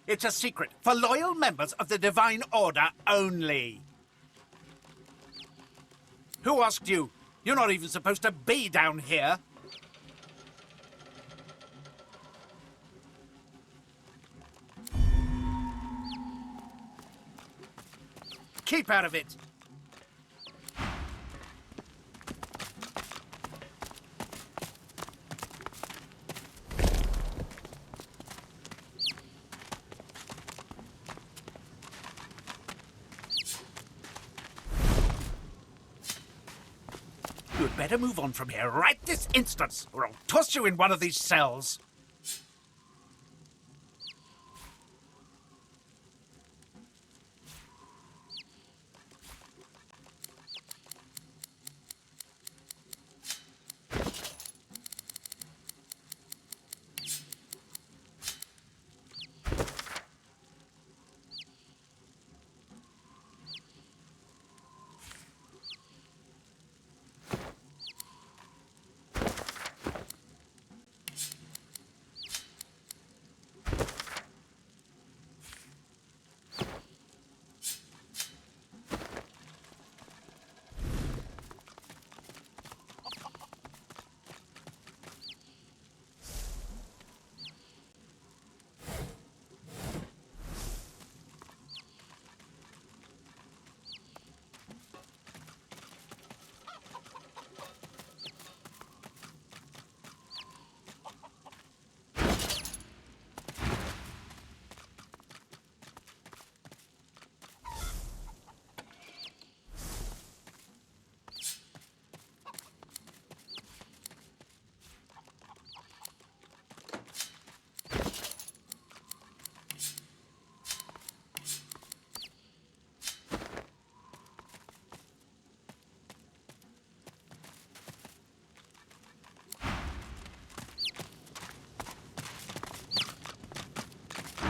It's a secret for loyal members of the Divine Order only. Who asked you? You're not even supposed to be down here. Keep out of it. You'd better move on from here right this instant, or I'll toss you in one of these cells.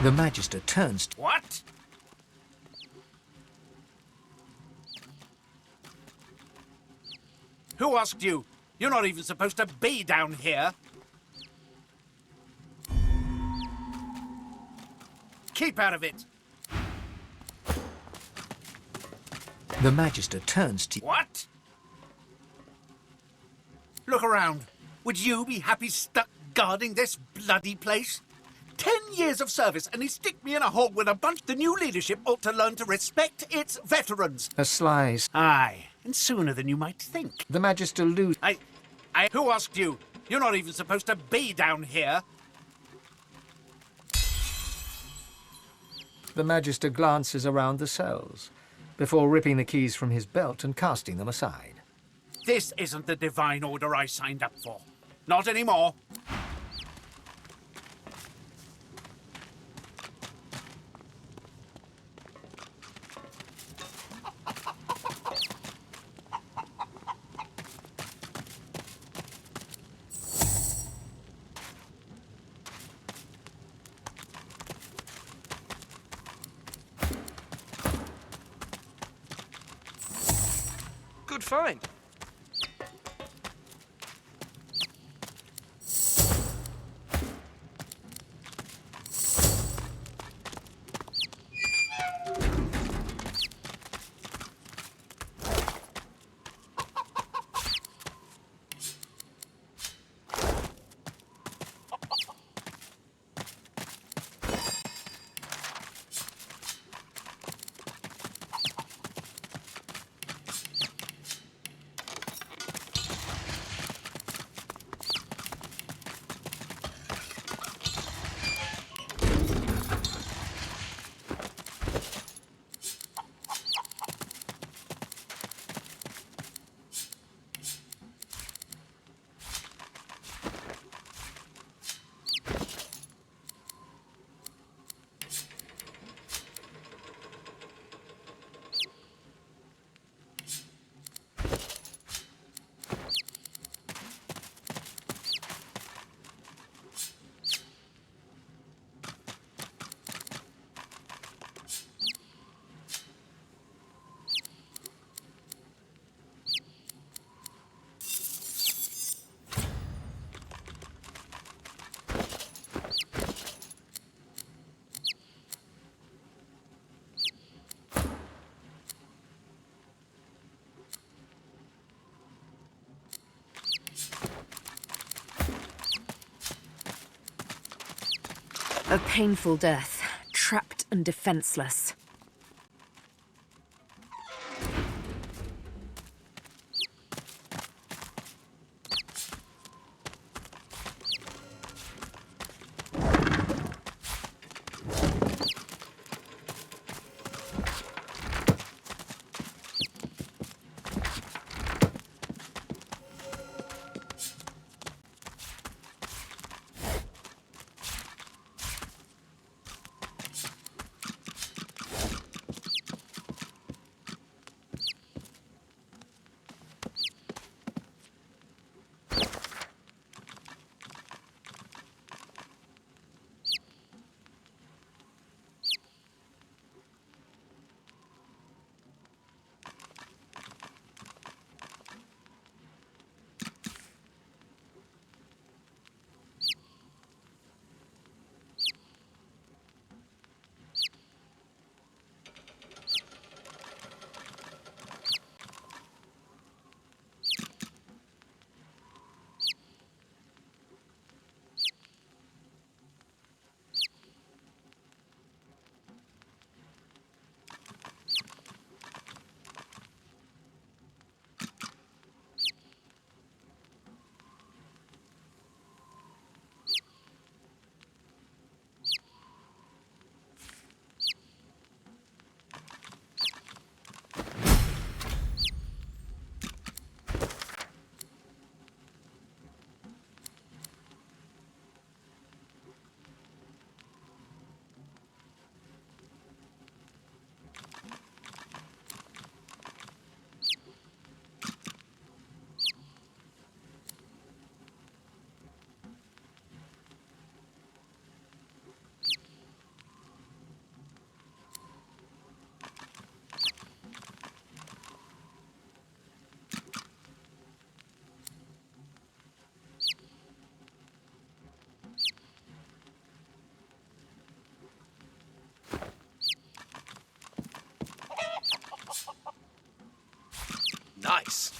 The Magister turns to... What? Who asked you? You're not even supposed to be down here. Keep out of it. The Magister turns to... What? Look around. Would you be happy stuck guarding this bloody place? 10 years of service and he stick me in a hole with a bunch. The new leadership ought to learn to respect its veterans. A sly... Aye, and sooner than you might think. The Magister loses... Who asked you? You're not even supposed to be down here. The Magister glances around the cells, before ripping the keys from his belt and casting them aside. This isn't the divine order I signed up for. Not anymore. Good find. A painful death, trapped and defenseless. Nice.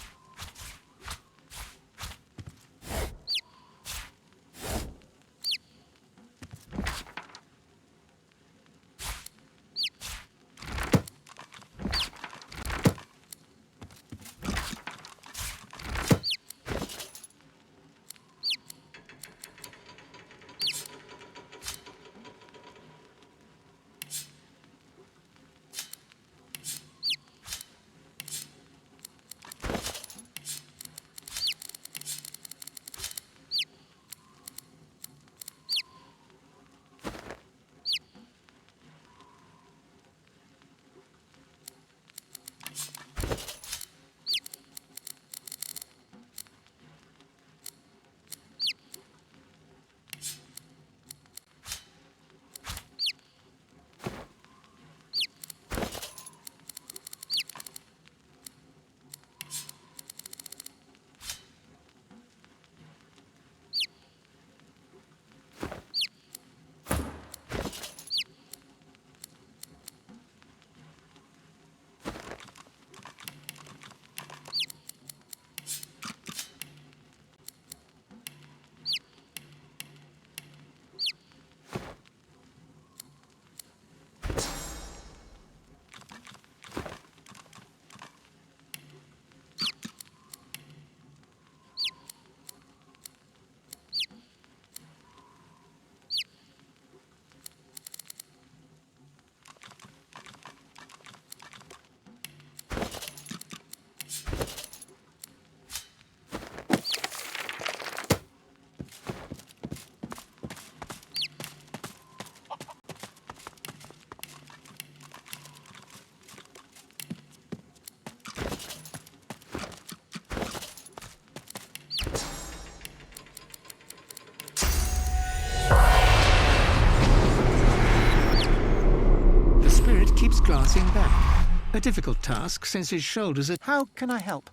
Keeps glancing back. A difficult task since his shoulders are... How can I help?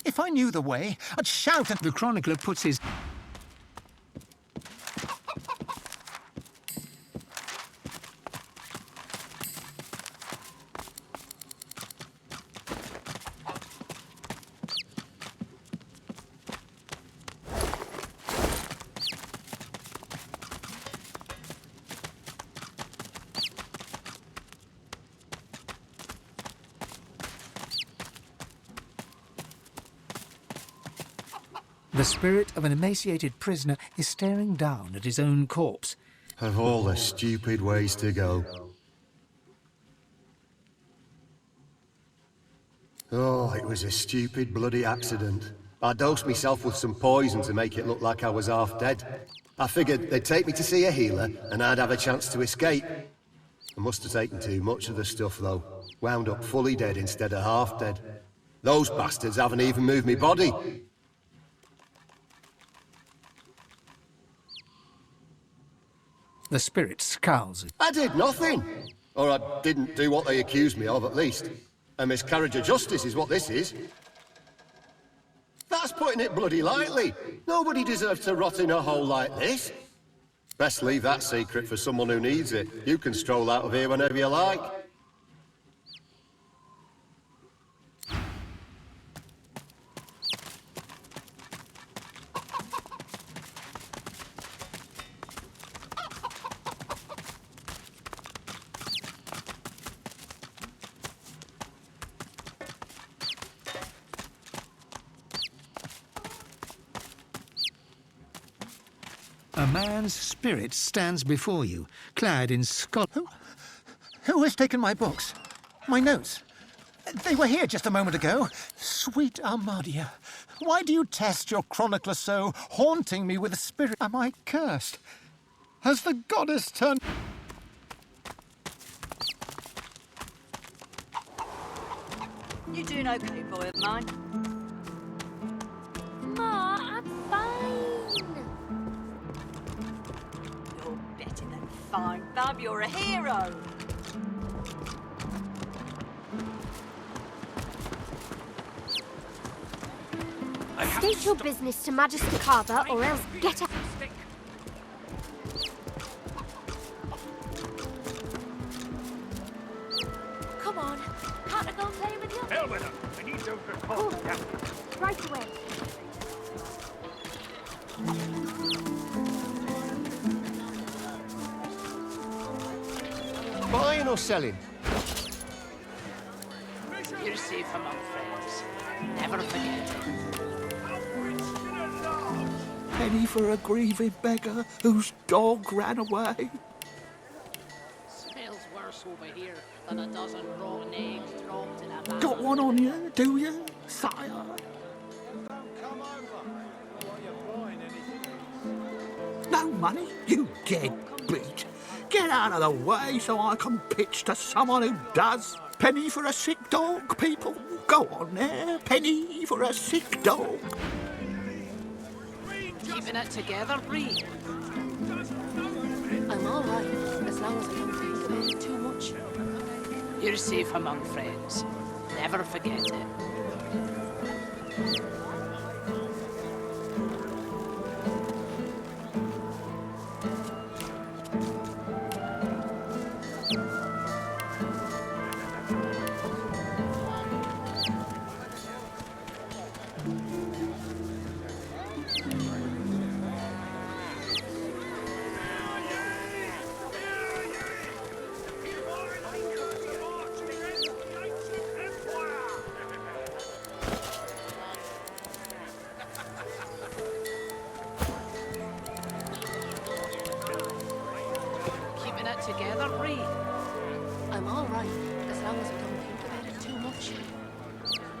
If I knew the way, I'd shout at... The chronicler puts his... The spirit of an emaciated prisoner is staring down at his own corpse. Of all the stupid ways to go. Oh, it was a stupid bloody accident. I dosed myself with some poison to make it look like I was half dead. I figured they'd take me to see a healer and I'd have a chance to escape. I must have taken too much of the stuff though. Wound up fully dead instead of half dead. Those bastards haven't even moved me body. The spirit scowls. I did nothing. Or I didn't do what they accused me of, at least. A miscarriage of justice is what this is. That's putting it bloody lightly. Nobody deserves to rot in a hole like this. Best leave that secret for someone who needs it. You can stroll out of here whenever you like. A man's spirit stands before you, clad in Who has taken my books? My notes? They were here just a moment ago. Sweet Armadia, why do you test your chronicler so, haunting me with a spirit? Am I cursed? Has the goddess turned... You doing okay, boy of mine? Ma, I'm fine. You're better than fine, Bub. You're a hero. State your business to Magister Carver, or else get out. Come on, can't I go play you're selling? You're safe among friends. Never forget it. Penny for a grieving beggar whose dog ran away. Smells worse over here than a dozen rotten eggs dropped in a vat. Got one on you, do you, sire? No money, you deadbeat. Get out of the way so I can pitch to someone who does. Penny for a sick dog, people. Go on there, penny for a sick dog. Keeping it together, Bree. I'm all right, as long as I don't think about it too much. You're safe among friends. Never forget it. Together, Bree. I'm all right, as long as I don't think about it too much.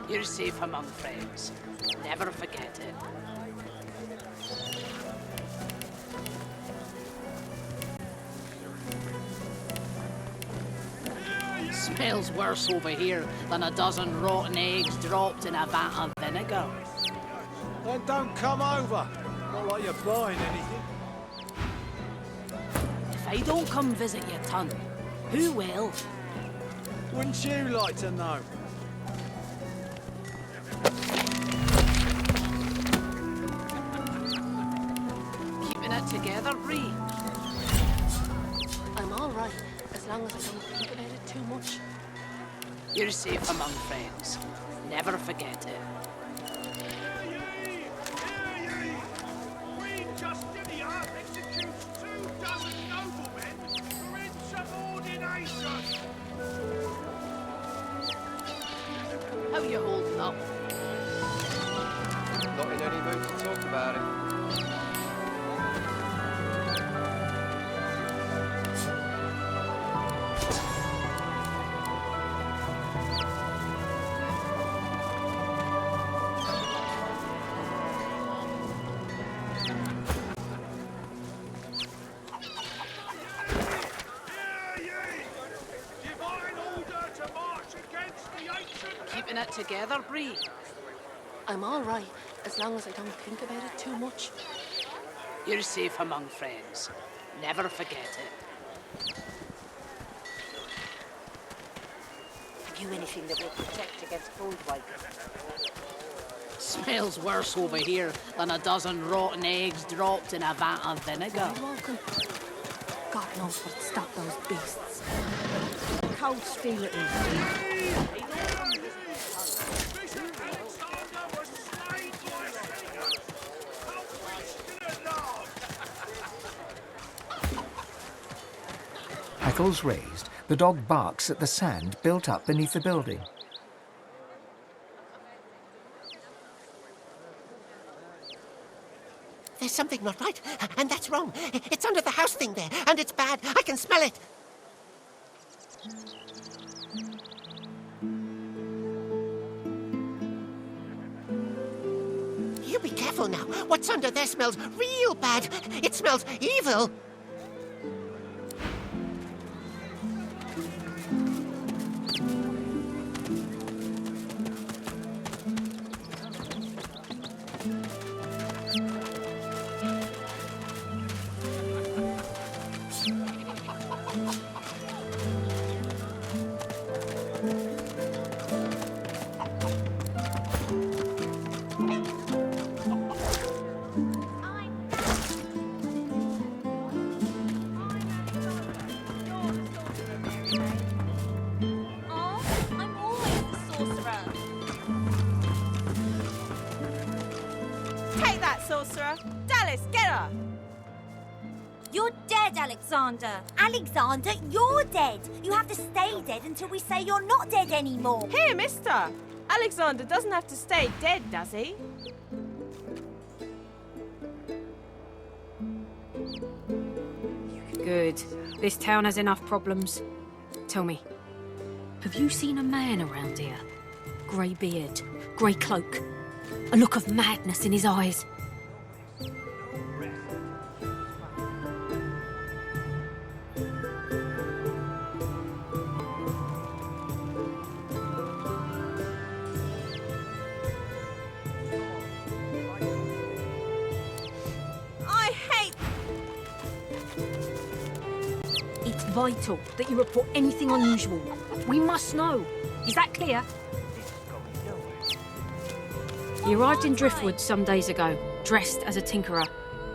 You're safe among friends. Never forget it. Smells worse over here than a dozen rotten eggs dropped in a vat of vinegar. Then don't come over. Not like you're buying anything. If I don't come visit your ton, who will? Wouldn't you like to know? Keeping it together, Bree. I'm all right, as long as I don't think about it too much. You're safe among friends. Never forget it. How you holding up? Not in any mood to talk about it. Keeping it together, Bree. I'm all right, as long as I don't think about it too much. You're safe among friends. Never forget it. Have you anything that will protect against food wiping? Smells worse over here than a dozen rotten eggs dropped in a vat of vinegar. You're welcome. God knows what'd stop those beasts. Cold steel it is. Hackles raised, the dog barks at the sand built up beneath the building. There's something not right, and that's wrong. It's under the house thing there, and it's bad. I can smell it. You be careful now. What's under there smells real bad. It smells evil. Take that, sorcerer! Dallas, get her! You're dead! dead, Alexander. Alexander, you're dead. You have to stay dead until we say you're not dead anymore. Here, mister. Alexander doesn't have to stay dead, does he? Good. This town has enough problems. Tell me, have you seen a man around here? Grey beard, grey cloak, a look of madness in his eyes. Vital that you report anything unusual. We must know. Is that clear? He arrived in Driftwood some days ago, dressed as a tinkerer.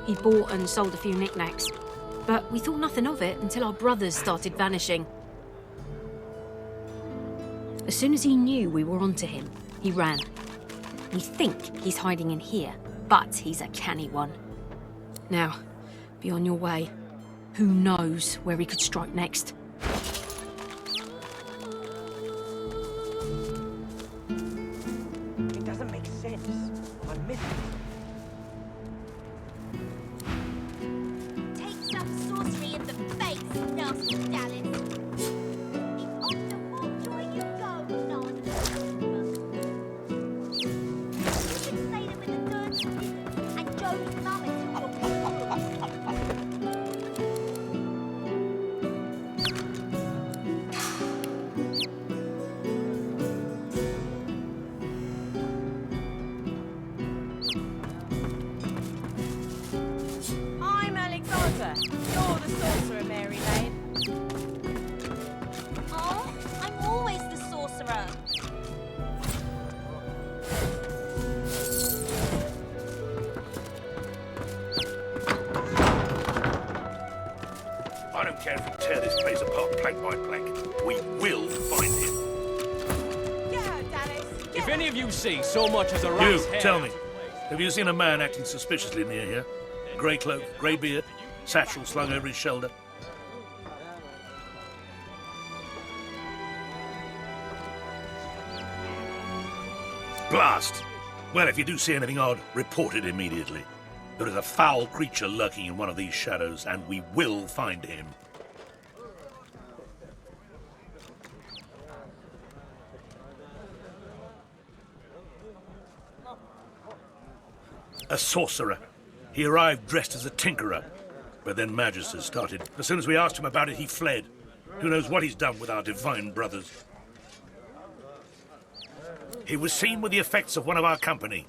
He bought and sold a few knickknacks. But we thought nothing of it until our brothers started vanishing. As soon as he knew we were onto him, he ran. We think he's hiding in here, but he's a canny one. Now, be on your way. Who knows where he could strike next? It doesn't make sense. I'm missing. Take some sorcery in the face, nasty Dallas. On the more joy you go, nasty. You can say them with the dirty business and Joe's mum is You're the sorcerer, Mary Lane. Oh, I'm always the sorcerer. I don't care if we tear this place apart plank by plank. We will find him. Get out, Dallas. If any of you see so much as a rat's hair... You, tell me. Have you seen a man acting suspiciously near here? Grey cloak, grey beard, satchel slung over his shoulder. Blast! Well, if you do see anything odd, report it immediately. There is a foul creature lurking in one of these shadows, and we will find him. A sorcerer. He arrived dressed as a tinkerer, but then Magisters started. As soon as we asked him about it, he fled. Who knows what he's done with our divine brothers? He was seen with the effects of one of our company.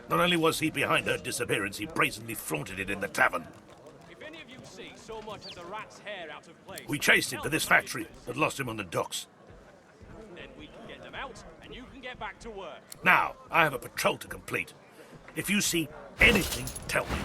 Not only was he behind her disappearance, he brazenly flaunted it in the tavern. If any of you see so much as a rat's hair out of place... We chased him to this factory, but lost him on the docks. Then we can get them out, and you can get back to work. Now, I have a patrol to complete. If you see anything, tell me.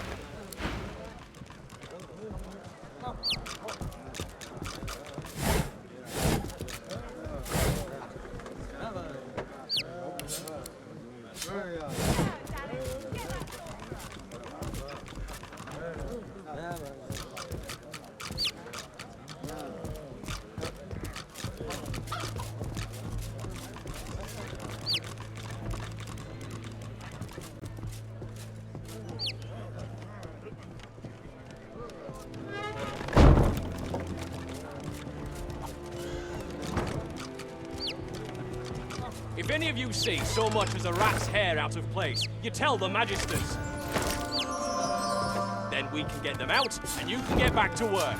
If any of you see so much as a rat's hair out of place, you tell the Magisters. Then we can get them out, and you can get back to work.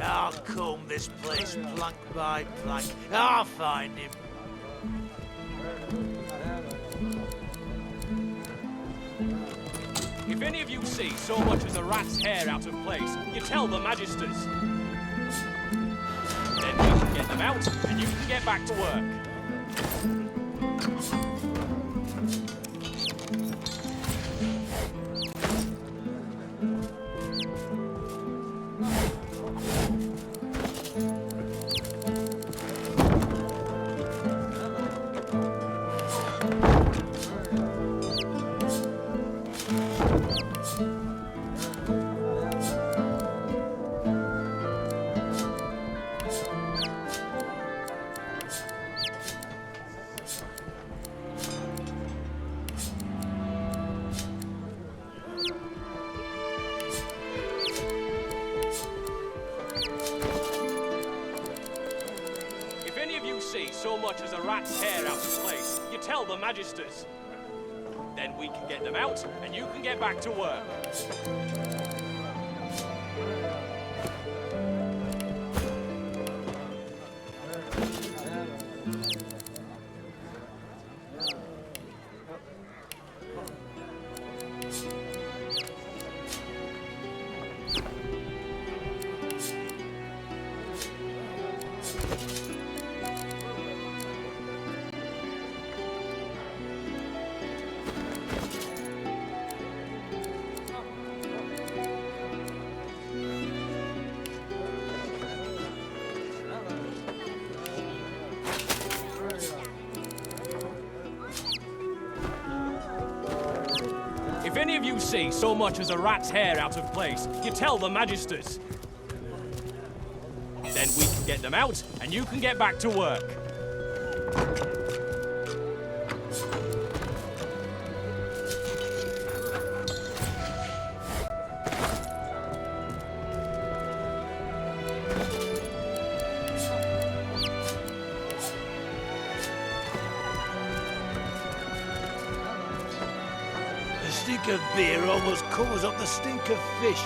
I'll comb this place plank by plank. I'll find him. If any of you see so much as a rat's hair out of place, you tell the magisters. Then we can get them out, and you can get back to work. So much as a rat's hair out of place, you tell the magisters. Then we can get them out, and you can get back to work. If any of you see so much as a rat's hair out of place, you tell the magisters. Then we can get them out, and you can get back to work. The stink of beer almost covers up the stink of fish.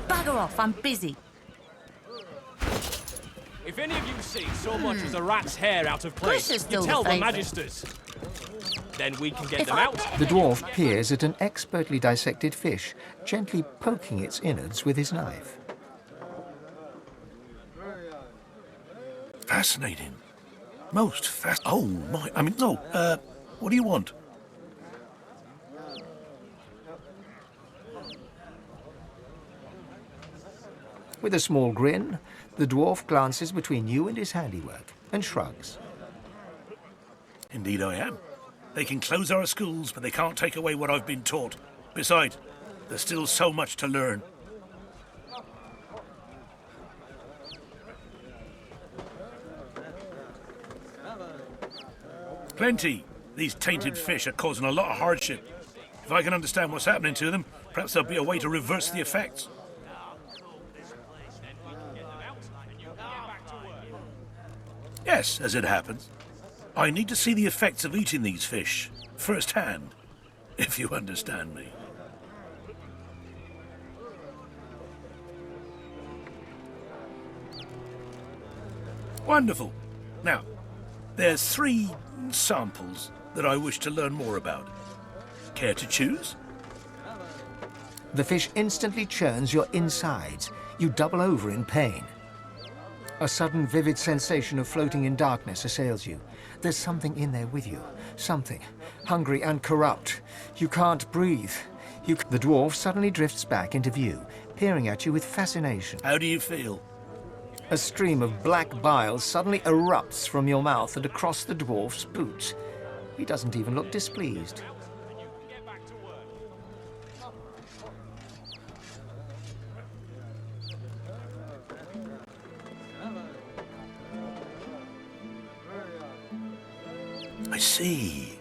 Bugger off, I'm busy. If any of you see so much as a rat's hair out of place, Push is you still tell the the favourite. magisters. Then we can get them out. The dwarf peers at an expertly dissected fish, gently poking its innards with his knife. Fascinating. Most Oh, my. I mean, no. What do you want? With a small grin, the dwarf glances between you and his handiwork and shrugs. Indeed I am. They can close our schools, but they can't take away what I've been taught. Besides, there's still so much to learn. Plenty. These tainted fish are causing a lot of hardship. If I can understand what's happening to them, perhaps there'll be a way to reverse the effects. Yes, as it happens. I need to see the effects of eating these fish, firsthand, if you understand me. Wonderful. Now, there's 3 samples that I wish to learn more about. Care to choose? The fish instantly churns your insides. You double over in pain. A sudden vivid sensation of floating in darkness assails you. There's something in there with you. Something. Hungry and corrupt. You can't breathe. The dwarf suddenly drifts back into view, peering at you with fascination. How do you feel? A stream of black bile suddenly erupts from your mouth and across the dwarf's boots. He doesn't even look displeased. I see.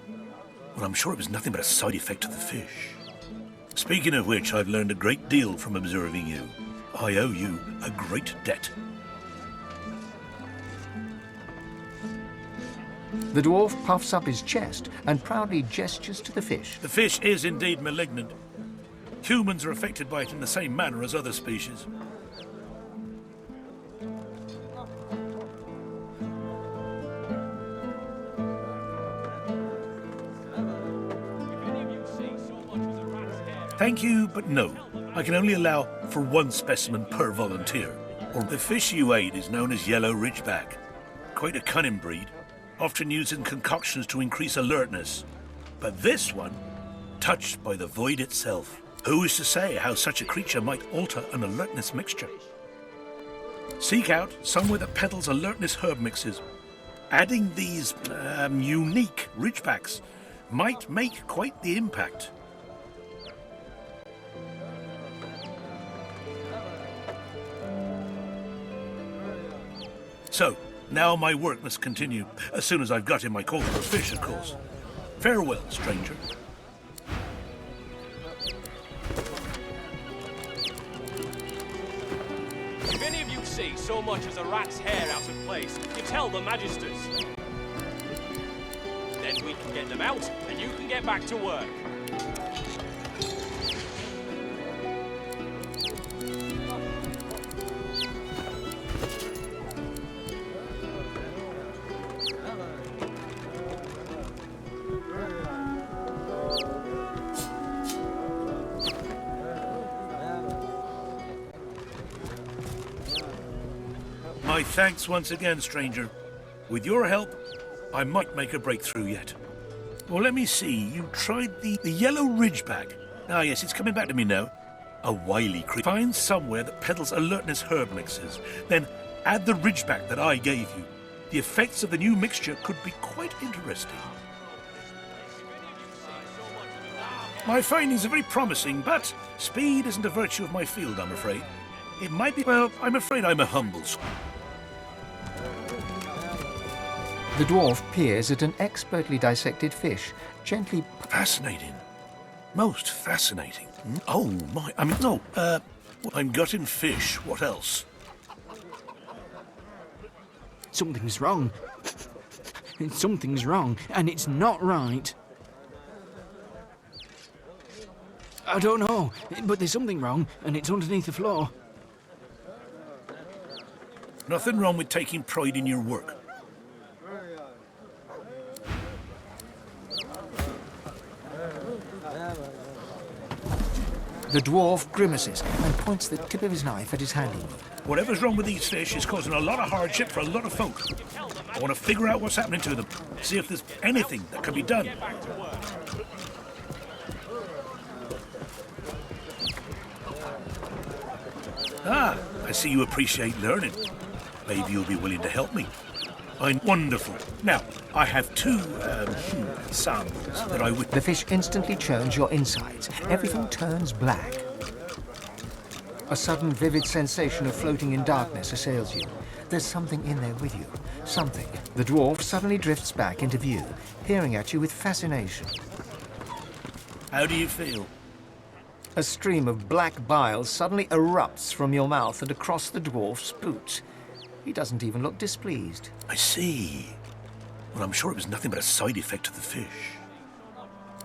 Well, I'm sure it was nothing but a side effect of the fish. Speaking of which, I've learned a great deal from observing you. I owe you a great debt. The dwarf puffs up his chest and proudly gestures to the fish. The fish is indeed malignant, Humans are affected by it in the same manner as other species. Thank you, but no. I can only allow for one specimen per volunteer. The fish you ate is known as yellow ridgeback. Quite a cunning breed, often used in concoctions to increase alertness. But this one, touched by the void itself. Who is to say how such a creature might alter an alertness mixture? Seek out somewhere that peddles alertness herb mixes. Adding these unique ridgebacks might make quite the impact. So, now my work must continue, as soon as I've got in my quota of fish, of course. Farewell, stranger. If any of you see so much as a rat's hair out of place, you tell the magisters. Then we can get them out, and you can get back to work. My thanks once again, stranger. With your help, I might make a breakthrough yet. Well, let me see. You tried the yellow ridgeback. Ah, yes, it's coming back to me now. A wily creature. Find somewhere that peddles alertness herb mixes. Then add the ridgeback that I gave you. The effects of the new mixture could be quite interesting. My findings are very promising, but speed isn't a virtue of my field, I'm afraid. It might be... Well, I'm afraid I'm a humble... The dwarf peers at an expertly dissected fish, gently... Fascinating. Most fascinating. Oh, my... I mean, no, I'm gutting fish. What else? Something's wrong. Something's wrong, and it's not right. I don't know, but there's something wrong, and it's underneath the floor. Nothing wrong with taking pride in your work. The dwarf grimaces and points the tip of his knife at his handiwork. Whatever's wrong with these fish is causing a lot of hardship for a lot of folk. I want to figure out what's happening to them, see if there's anything that can be done. Ah, I see you appreciate learning. Maybe you'll be willing to help me. I'm wonderful. Now, I have two samples that I would... The fish instantly churns your insides. Everything turns black. A sudden vivid sensation of floating in darkness assails you. There's something in there with you. Something. The dwarf suddenly drifts back into view, peering at you with fascination. How do you feel? A stream of black bile suddenly erupts from your mouth and across the dwarf's boots. He doesn't even look displeased. I see. Well, I'm sure it was nothing but a side effect of the fish.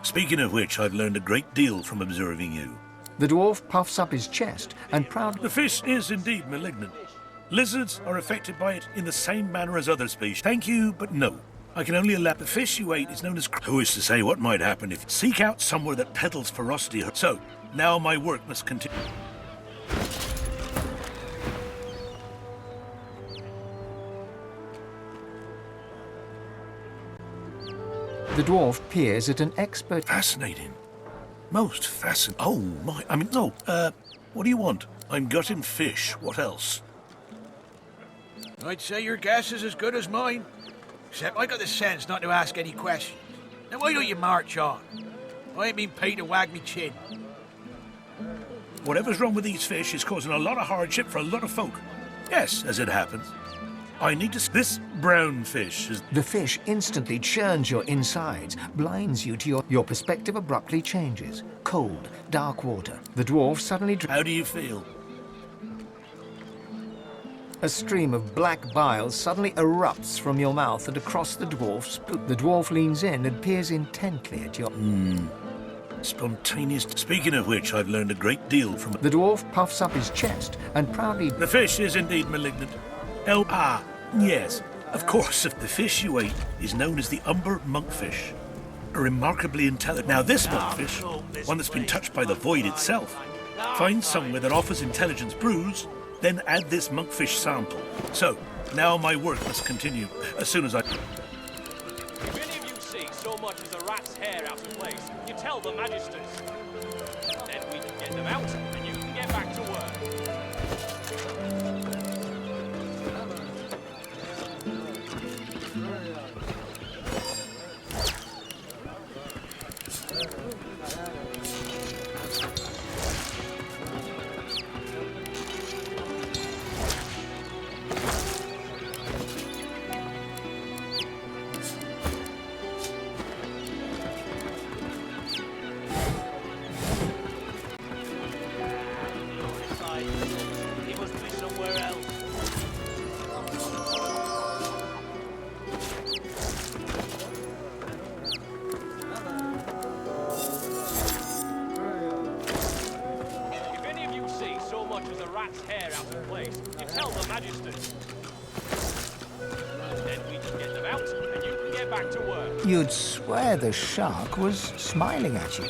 Speaking of which, I've learned a great deal from observing you. The dwarf puffs up his chest and proudly... The fish is indeed malignant. Lizards are affected by it in the same manner as other species. Thank you, but no. I can only allow... The fish you ate is known as... Who is to say what might happen if... Seek out somewhere that peddles ferocity. So, now my work must continue. The dwarf peers at an expert... Fascinating. Most fascinating. Oh, my... I mean, no, what do you want? I'm gutting fish. What else? I'd say your guess is as good as mine. Except I got the sense not to ask any questions. Now why don't you march on? I ain't been paid to wag me chin. Whatever's wrong with these fish is causing a lot of hardship for a lot of folk. Yes, as it happens. I need to... This brown fish is... The fish instantly churns your insides, blinds you to your perspective abruptly changes. Cold, dark water. The dwarf suddenly... How do you feel? A stream of black bile suddenly erupts from your mouth and across the dwarf's boot. The dwarf leans in and peers intently at your... Spontaneous. Speaking of which, I've learned a great deal from... The dwarf puffs up his chest and proudly... The fish is indeed malignant. Yes. Of course, the fish you ate is known as the umber monkfish. A remarkably intelligent... Now this monkfish, one that's been touched by the void itself, find somewhere that offers intelligence brews, then add this monkfish sample. So, now my work must continue as soon as I... If any of you see so much as a rat's hair out of place, you tell the magisters. Then we can get them out, and you can get back to work. He must be somewhere else. If any of you see so much as a rat's hair out of place, you tell the magisters. Then we can get them out, and you can get back to work. You'd swear the shark was smiling at you.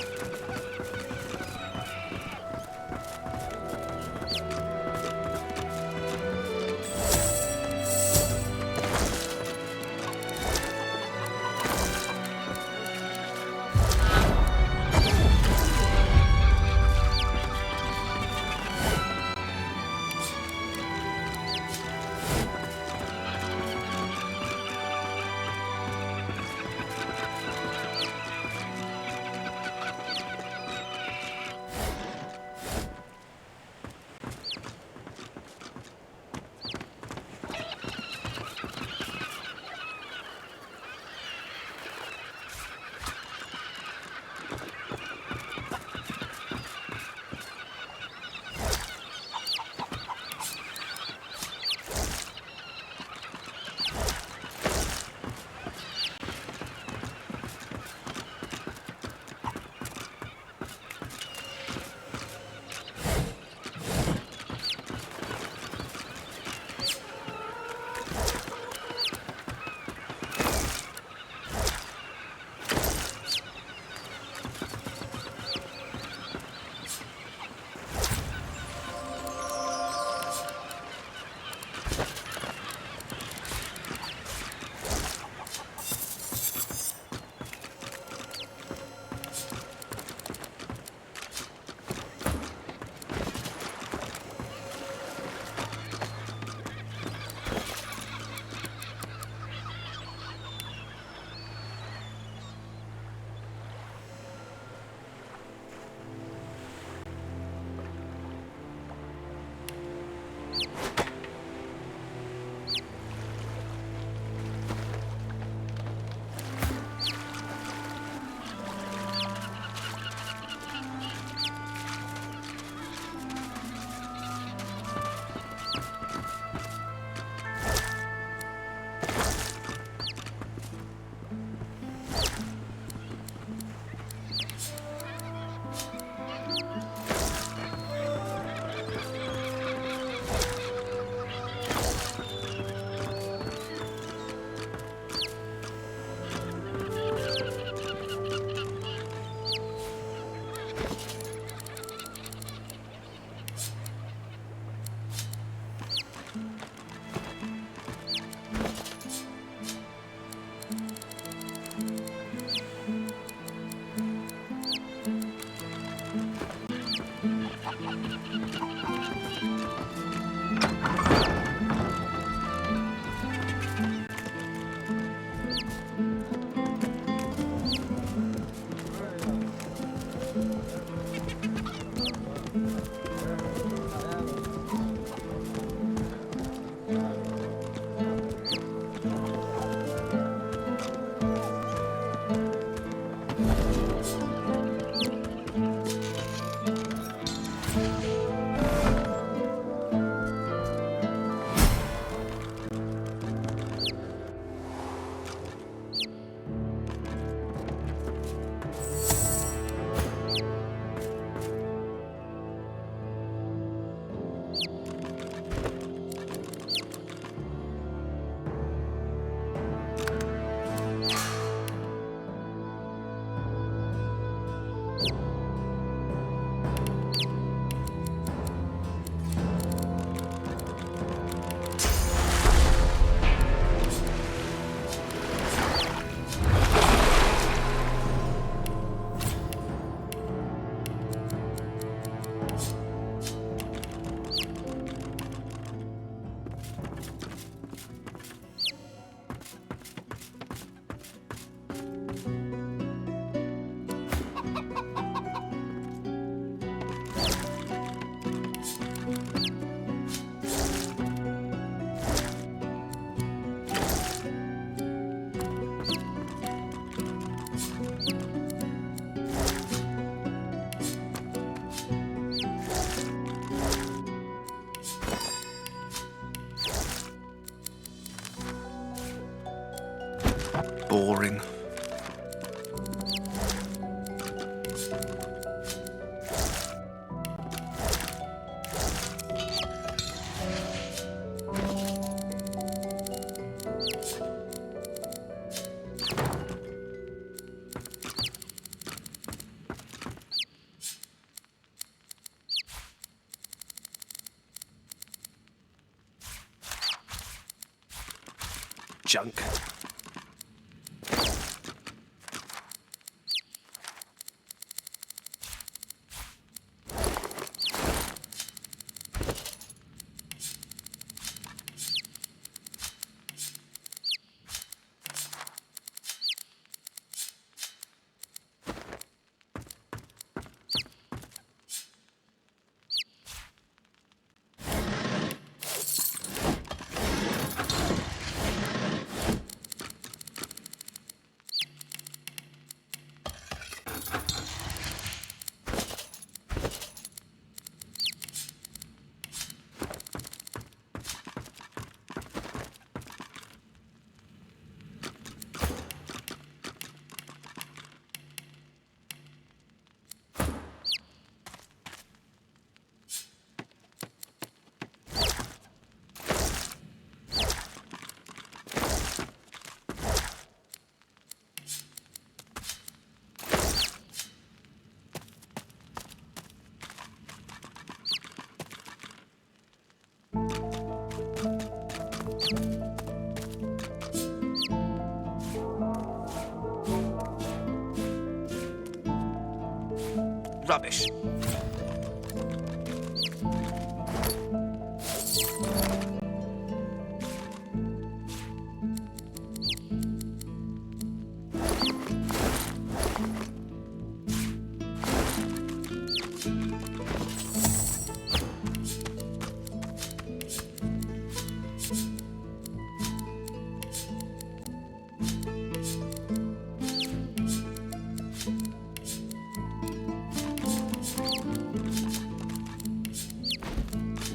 boring. Junk. Rubbish.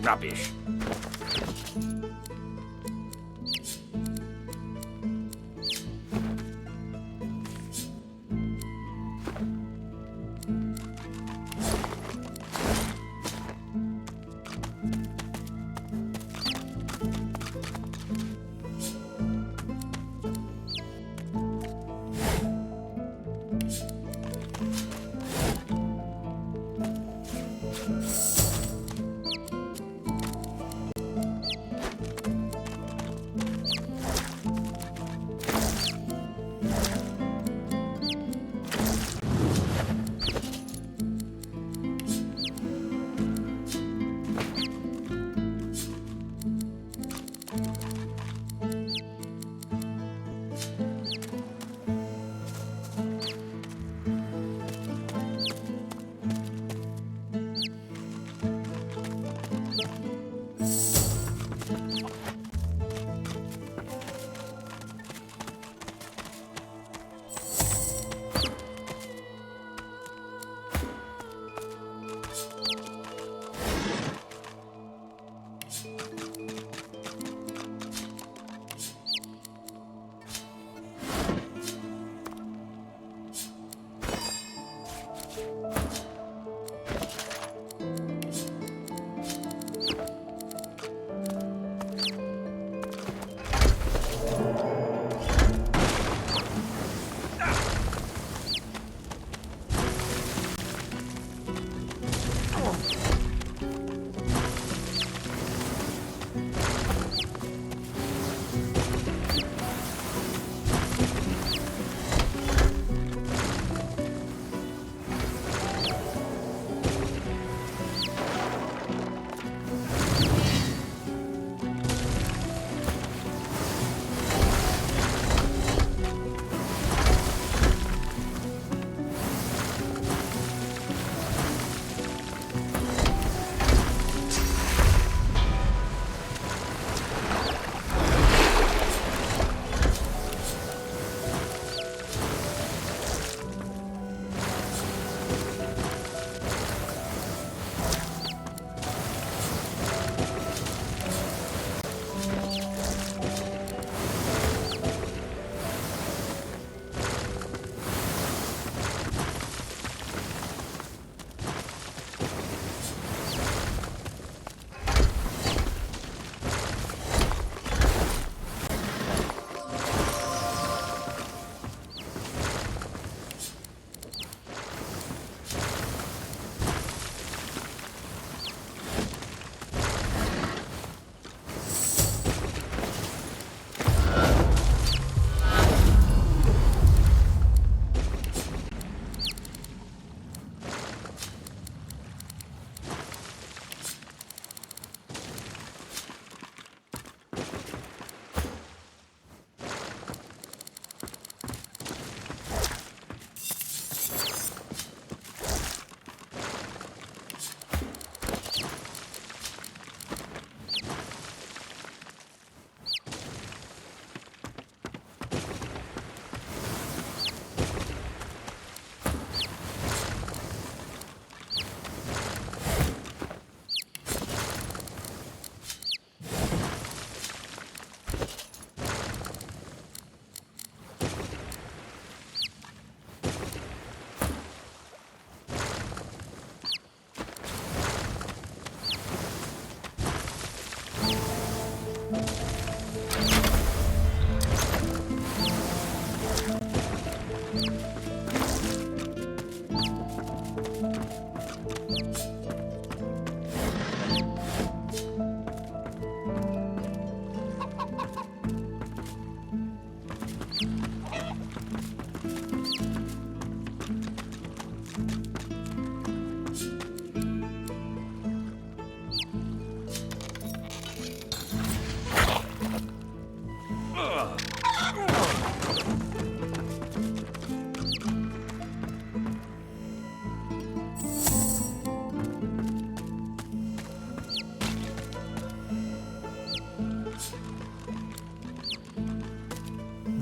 Rubbish.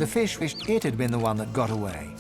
The fish wished it had been the one that got away.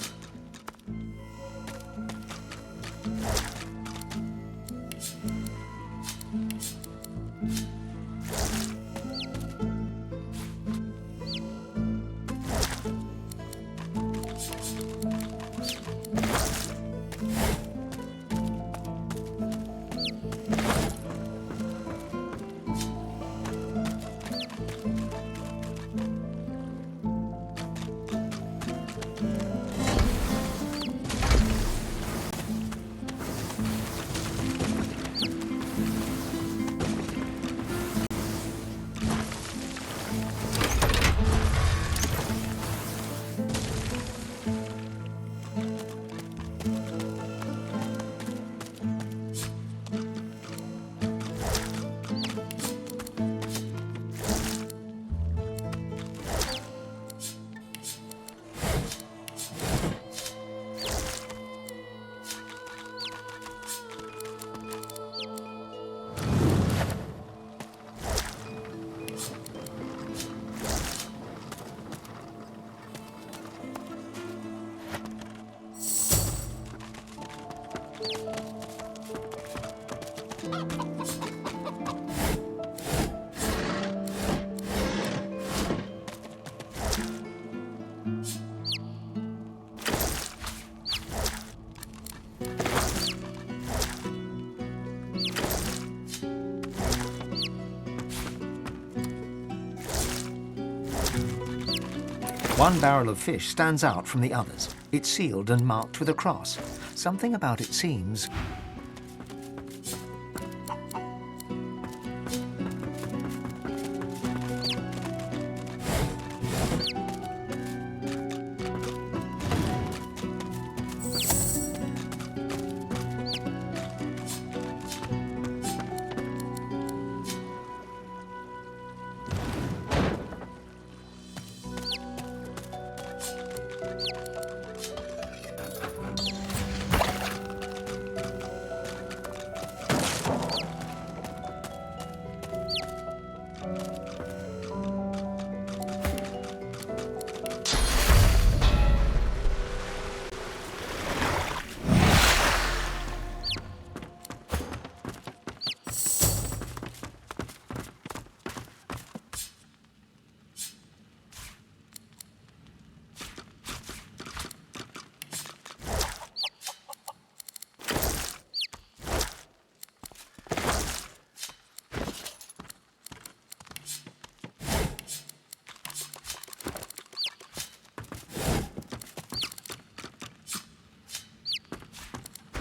One barrel of fish stands out from the others. It's sealed and marked with a cross. Something about it seems...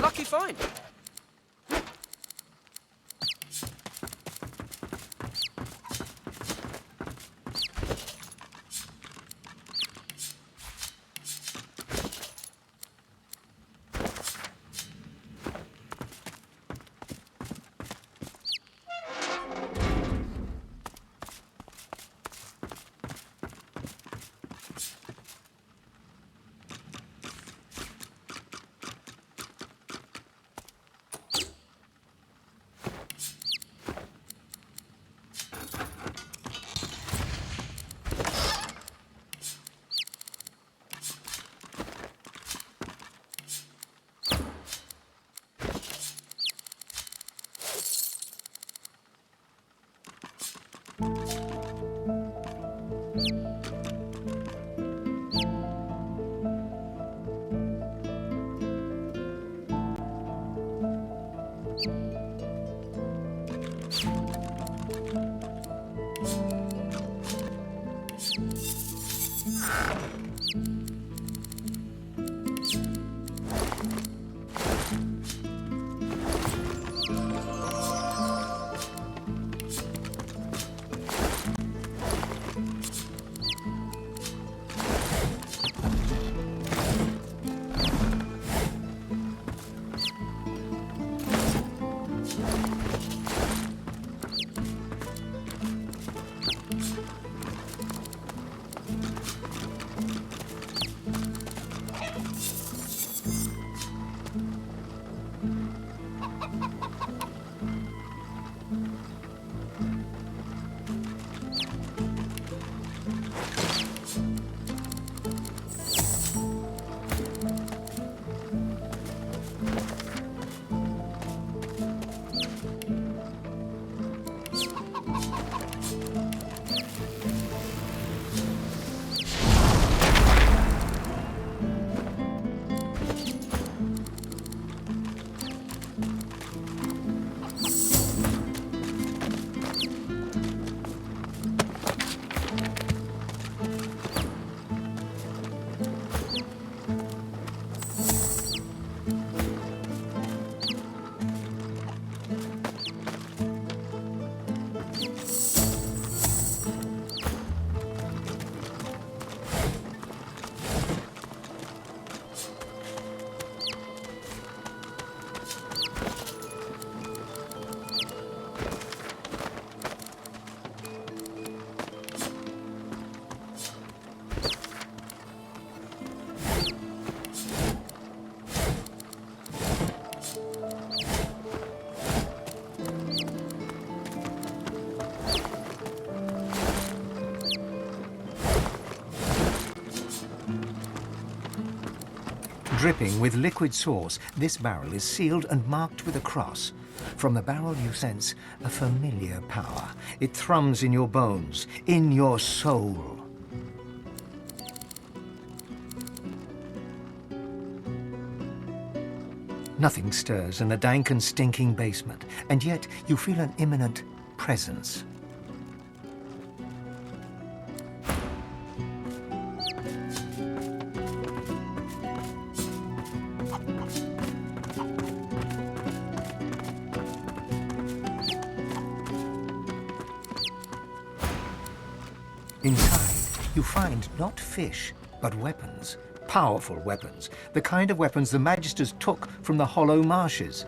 Lucky find. Dripping with liquid sauce, this barrel is sealed and marked with a cross. From the barrel you sense a familiar power. It thrums in your bones, in your soul. Nothing stirs in the dank and stinking basement, and yet you feel an imminent presence. Inside, you find not fish, but weapons. Powerful weapons. The kind of weapons the Magisters took from the hollow marshes.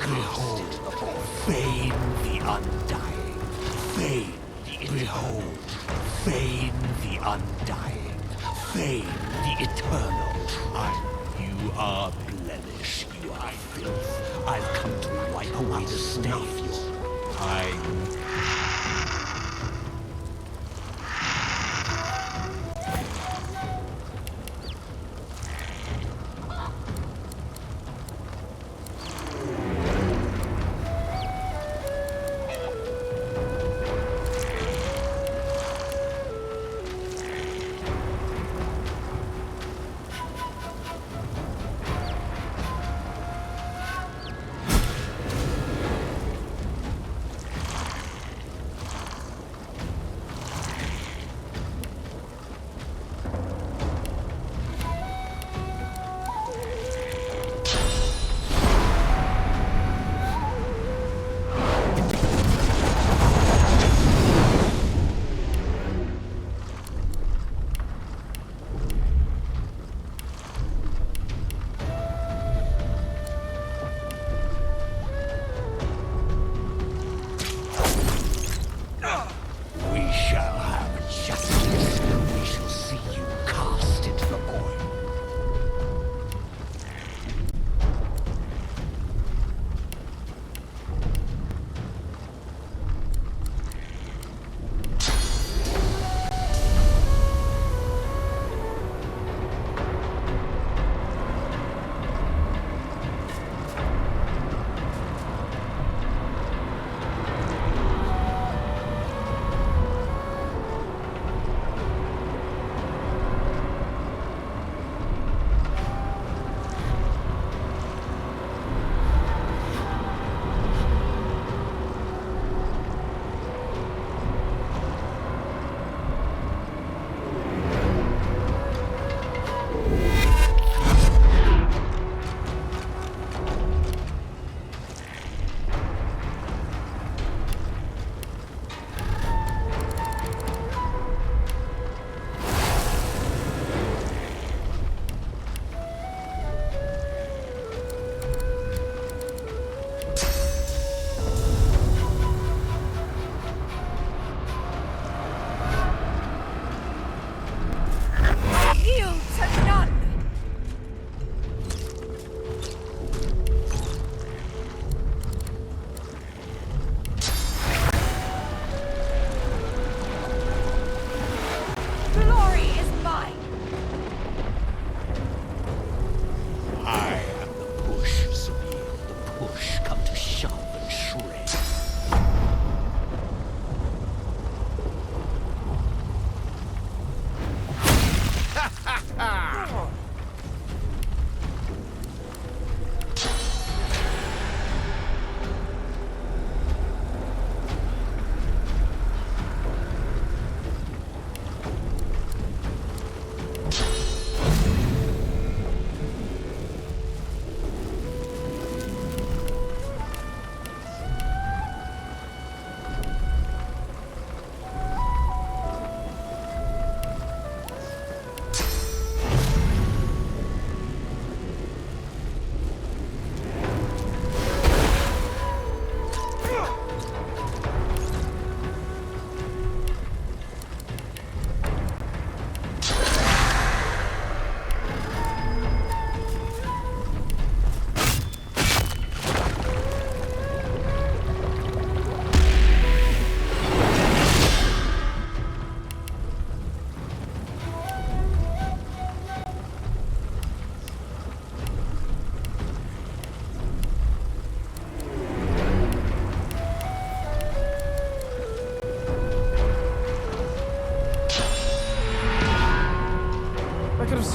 Behold, Fane the Undying. Fane the Behold, Fane the Undying. Fane the Eternal. You are blemish, you are filth. I've come to wipe away the stain of your time.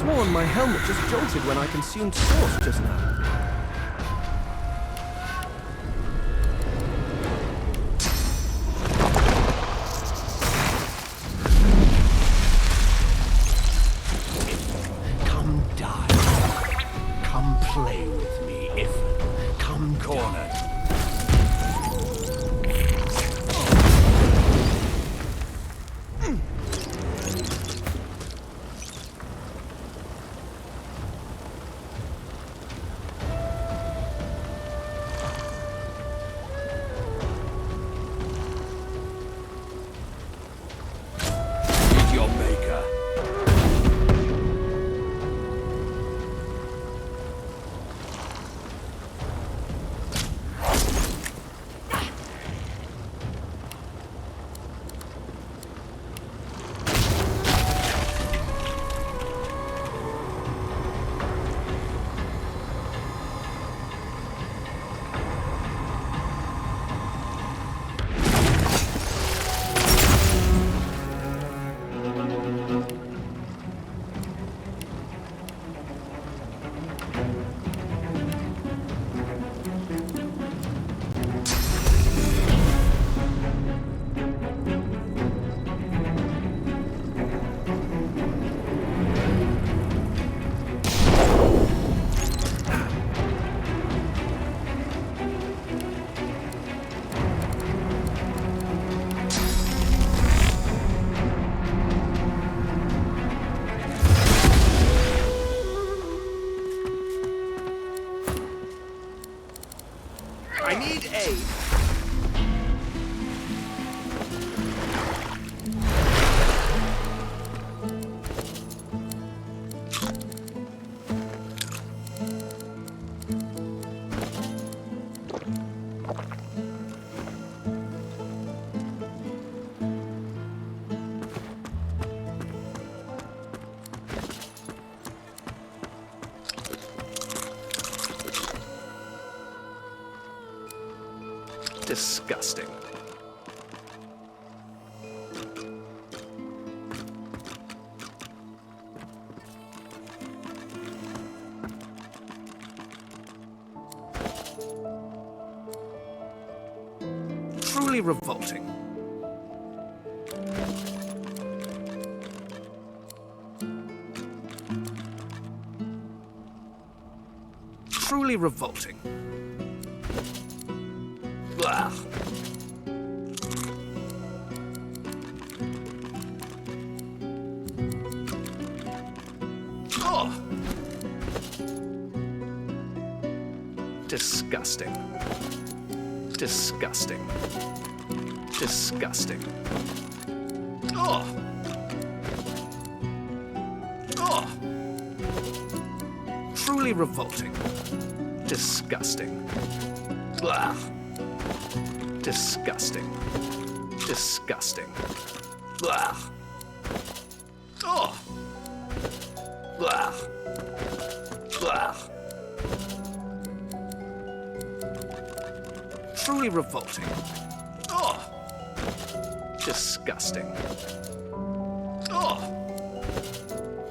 sworn my helmet just jolted when I consumed sauce just now. Come die. Come play with me, Ifan. Come corner. I need aid. Disgusting. Truly revolting. Truly revolting. Ugh. Oh. Disgusting. Disgusting. Disgusting. Oh. Oh. Truly revolting. Disgusting. Ugh. Disgusting. Disgusting. Ugh. Oh. Ugh. Ugh. Truly revolting. Oh. Disgusting. Oh.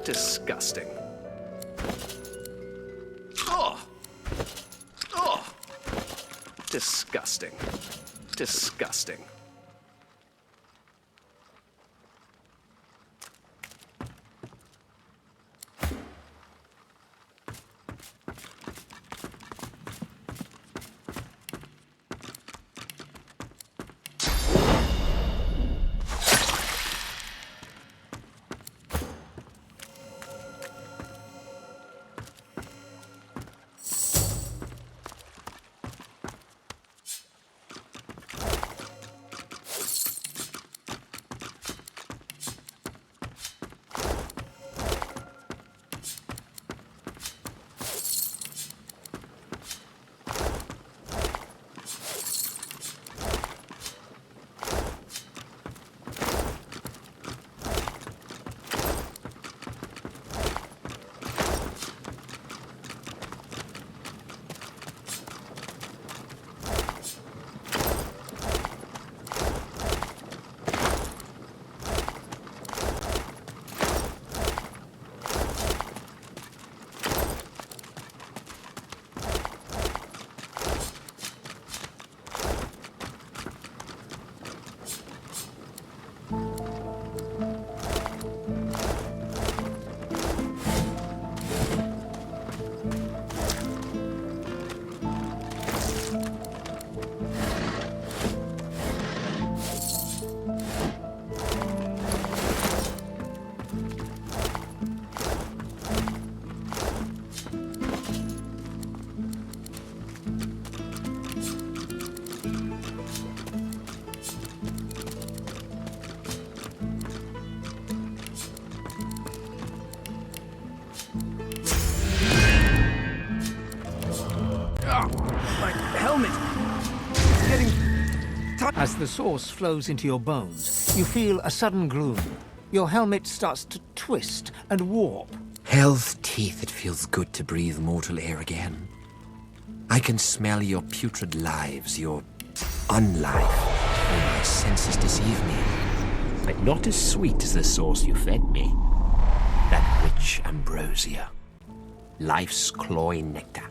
Disgusting. Oh. Oh. Disgusting. Disgusting. As the sauce flows into your bones, you feel a sudden gloom. Your helmet starts to twist and warp. Hell's teeth, it feels good to breathe mortal air again. I can smell your putrid lives, your unlife. Oh, my senses deceive me. But not as sweet as the sauce you fed me. That rich ambrosia. Life's cloying nectar.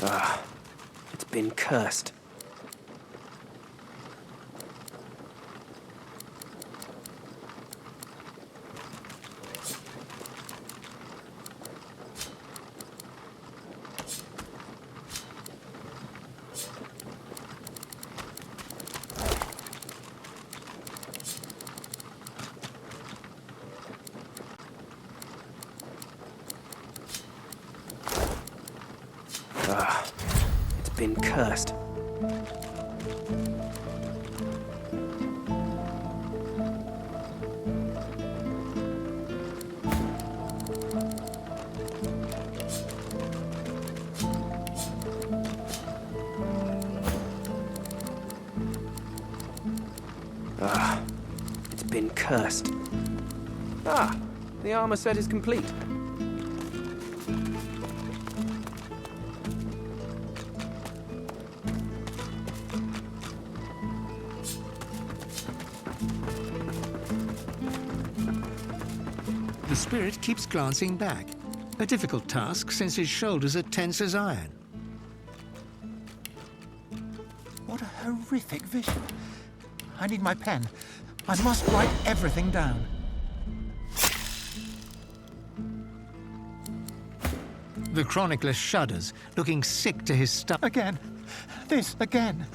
Ah, it's been cursed. Ah, it's been cursed. Ah, it's been cursed. Ah, the armor set is complete. The spirit keeps glancing back. A difficult task since his shoulders are tense as iron. What a horrific vision. I need my pen. I must write everything down. The chronicler shudders, looking sick to his stomach. Again. This again.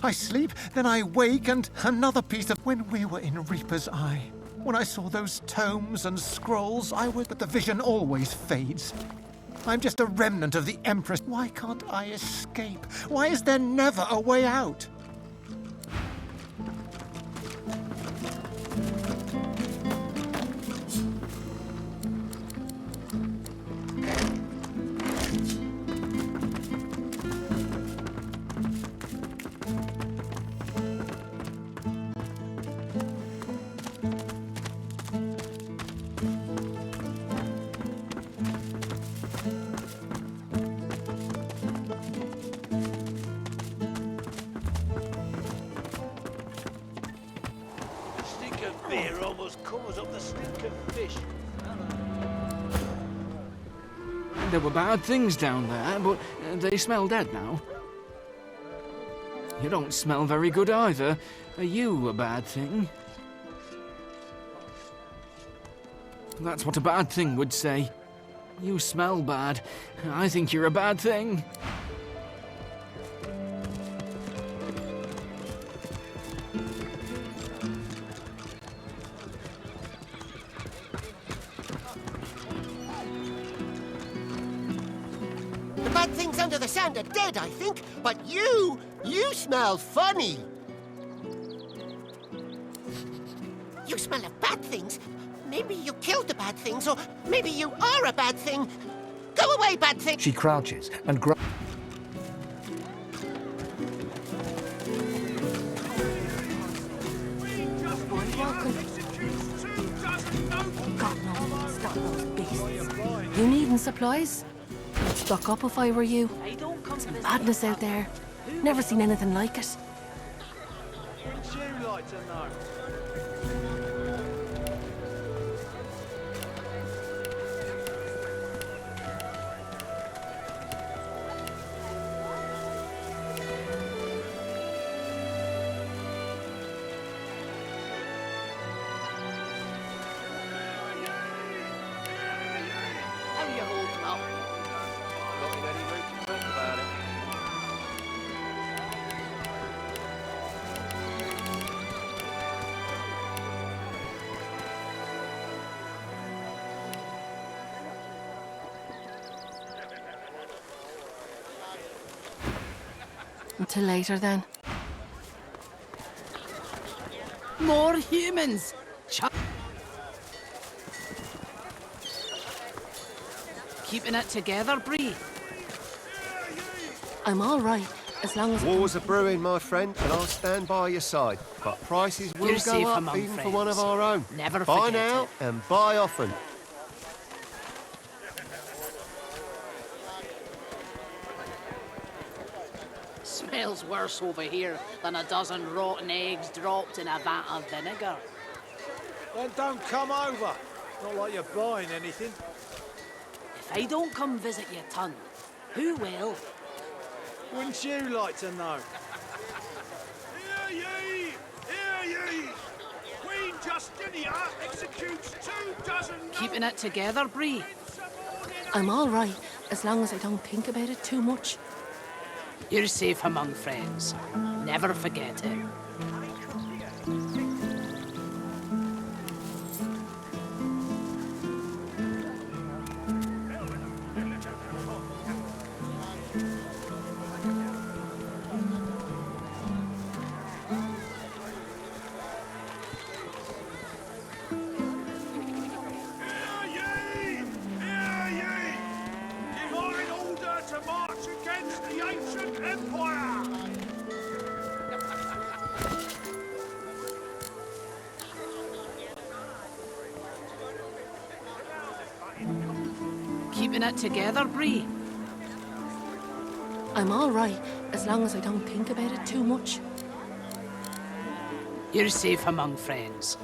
I sleep, then I wake, and another piece of... When we were in Reaper's Eye, when I saw those tomes and scrolls, I would... But the vision always fades. I'm just a remnant of the Empress. Why can't I escape? Why is there never a way out? Beer almost covers up the stink of fish. There were bad things down there, but they smell dead now. You don't smell very good either. Are you a bad thing? That's what a bad thing would say. You smell bad. I think you're a bad thing. The bad things under the sand are dead, I think. But you smell funny. You smell of bad things. Maybe you killed the bad things, or maybe you are a bad thing. Go away, bad thing! She crouches and You needing supplies? I'd stock up if I were you. Some madness out there. Never seen anything like it. you like to know? How you holding up? Not in any mood to talk about it. Until later, then. More humans! Keeping it together, Bree? I'm all right, as long as... Wars are brewing, my friend, and I'll stand by your side. But prices will You're go safe up among even for one of friends. our own. Never buy forget now it. and buy often. Smells worse over here than a dozen rotten eggs dropped in a vat of vinegar. Then don't come over. Not like you're buying anything. If I don't come visit your ton, who will? Wouldn't you like to know? Hear ye! Hear ye! Queen Justinia executes 24 Keeping it together, Bree? I'm all right, as long as I don't think about it too much. You're safe among friends. Never forget it. Divine order to march against the ancient empire! Keeping it together, Bree? I'm all right, as long as I don't think about it too much. You're safe among friends.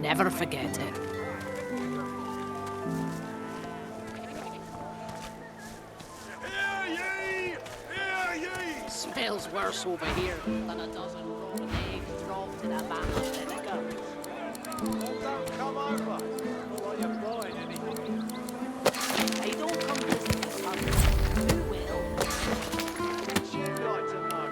Never forget it. Smells worse over here than a dozen rotten eggs dropped in a vat of vinegar. Then don't come over. Not like you're buying anything. They don't come visit your son. Who will? Wouldn't you like to know?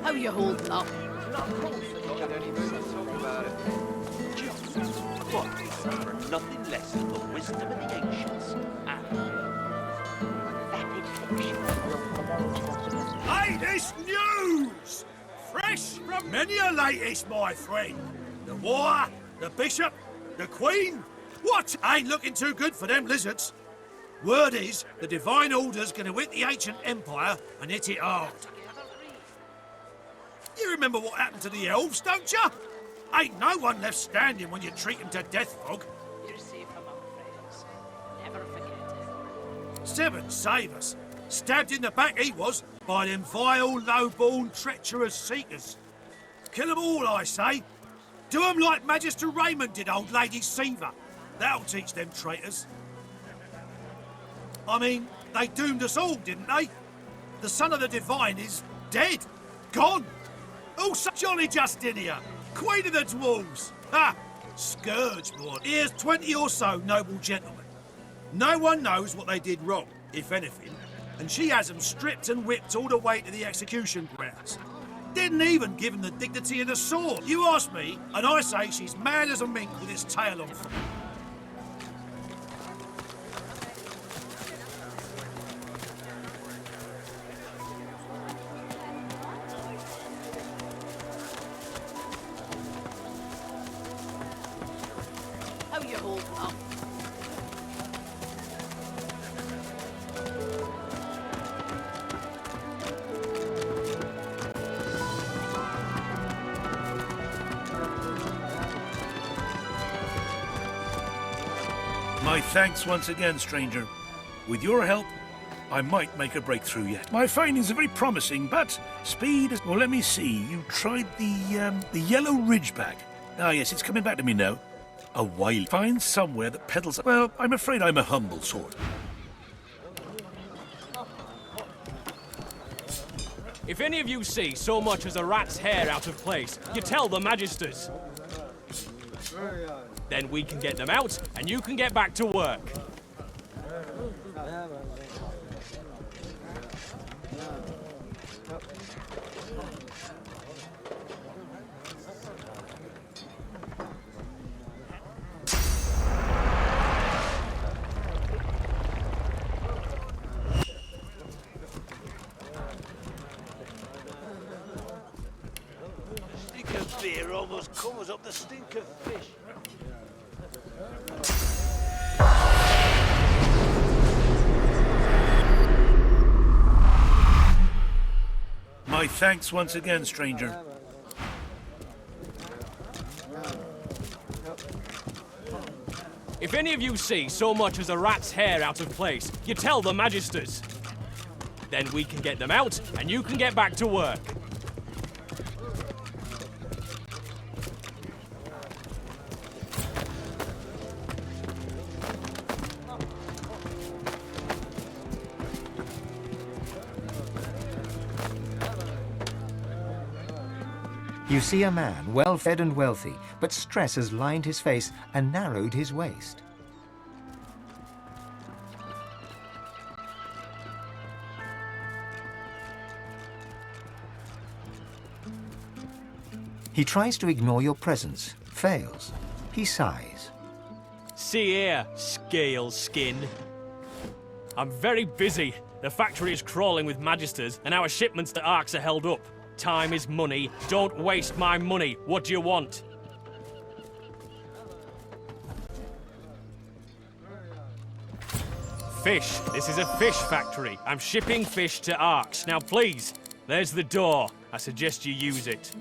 How you holding up? Not in any mood to talk about it. What? For nothing less than the wisdom of the ancients and vapid fiction. Latest news! Fresh from many a latest, my friend. The war, the bishop, the queen. What? Ain't looking too good for them lizards. Word is, the Divine Order's gonna hit the ancient empire and hit it hard. You remember what happened to the elves, don't you? Ain't no one left standing when you treat them to death fog. You're safe among friends. Never forget it. Seven save us. Stabbed in the back he was by them vile, low-born, treacherous seekers. Kill them all, I say. Do them like Magister Raymond did old Lady Siva. That'll teach them traitors. I mean, they doomed us all, didn't they? The son of the Divine is dead. Gone. Also Jolly Justinia, Queen of the Dwarves. Ha! Scourge, boy. Here's 20 or so noble gentlemen. No one knows what they did wrong, if anything, and she has them stripped and whipped all the way to the execution grounds. Didn't even give them the dignity of the sword. You ask me, and I say she's mad as a mink with its tail on fire. How you holding up? My thanks once again, stranger. With your help, I might make a breakthrough yet. My findings are very promising, but speed is... Well, let me see. You tried the yellow ridgeback. Ah, yes, it's coming back to me now. A while. Find somewhere that peddles... Well, I'm afraid I'm a humble sort. If any of you see so much as a rat's hair out of place, you tell the magisters. Then we can get them out, and you can get back to work. Stink of beer almost covers up the stink of fish. My thanks once again, stranger. If any of you see so much as a rat's hair out of place, you tell the magisters. Then we can get them out, and you can get back to work. You see a man, well-fed and wealthy, but stress has lined his face and narrowed his waist. He tries to ignore your presence, fails. He sighs. See here, scale skin. I'm very busy. The factory is crawling with magisters, and our shipments to Arks are held up. Time is money. Don't waste my money. What do you want? Fish. This is a fish factory. I'm shipping fish to Arks. Now, please, there's the door. I suggest you use it.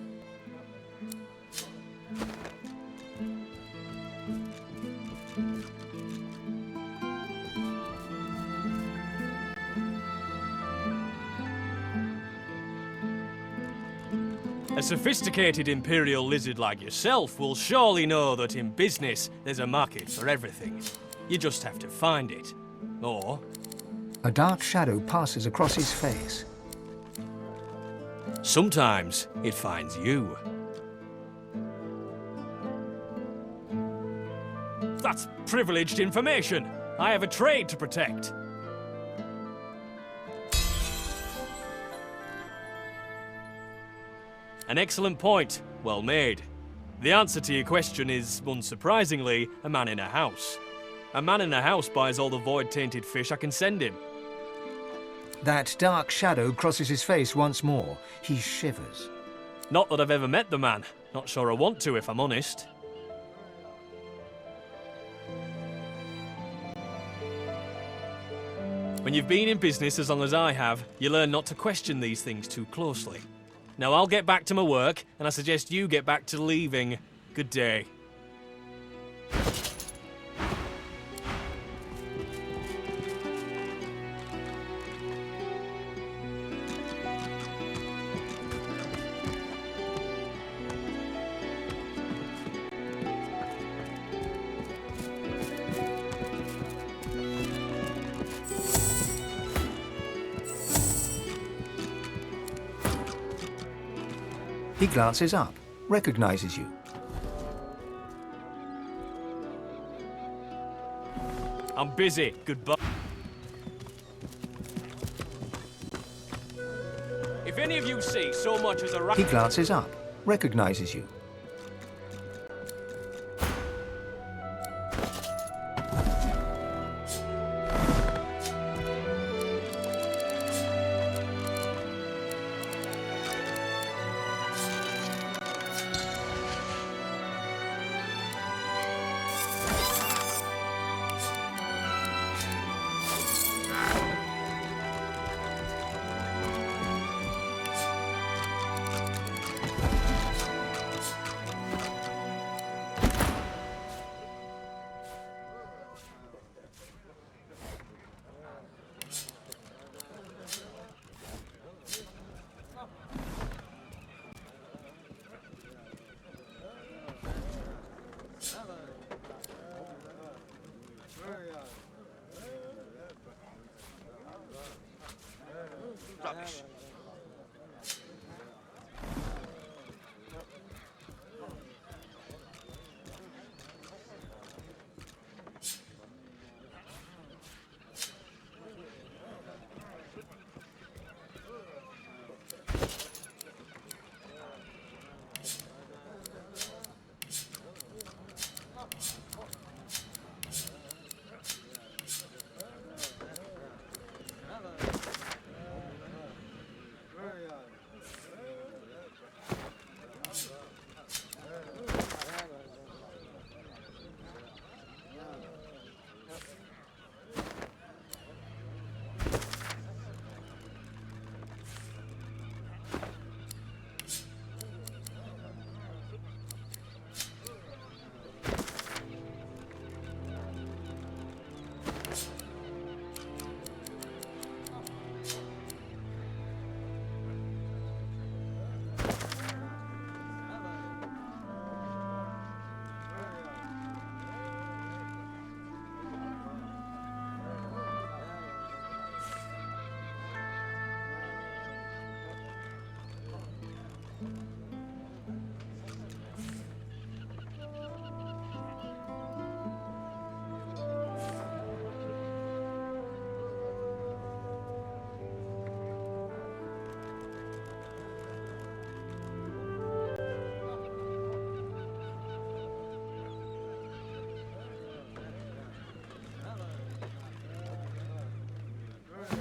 A sophisticated imperial lizard like yourself will surely know that in business there's a market for everything. You just have to find it. Or... A dark shadow passes across his face. sometimes it finds you. That's privileged information. I have a trade to protect. An excellent point. Well made. The answer to your question is, unsurprisingly, a man in a house. A man in a house buys all the void-tainted fish I can send him. That dark shadow crosses his face once more. He shivers. Not that I've ever met the man. Not sure I want to, if I'm honest. When you've been in business as long as I have, you learn not to question these things too closely. Now I'll get back to my work, and I suggest you get back to leaving. Good day. He glances up, recognizes you. I'm busy. Goodbye. If any of you see so much as a rat... He glances up, recognizes you.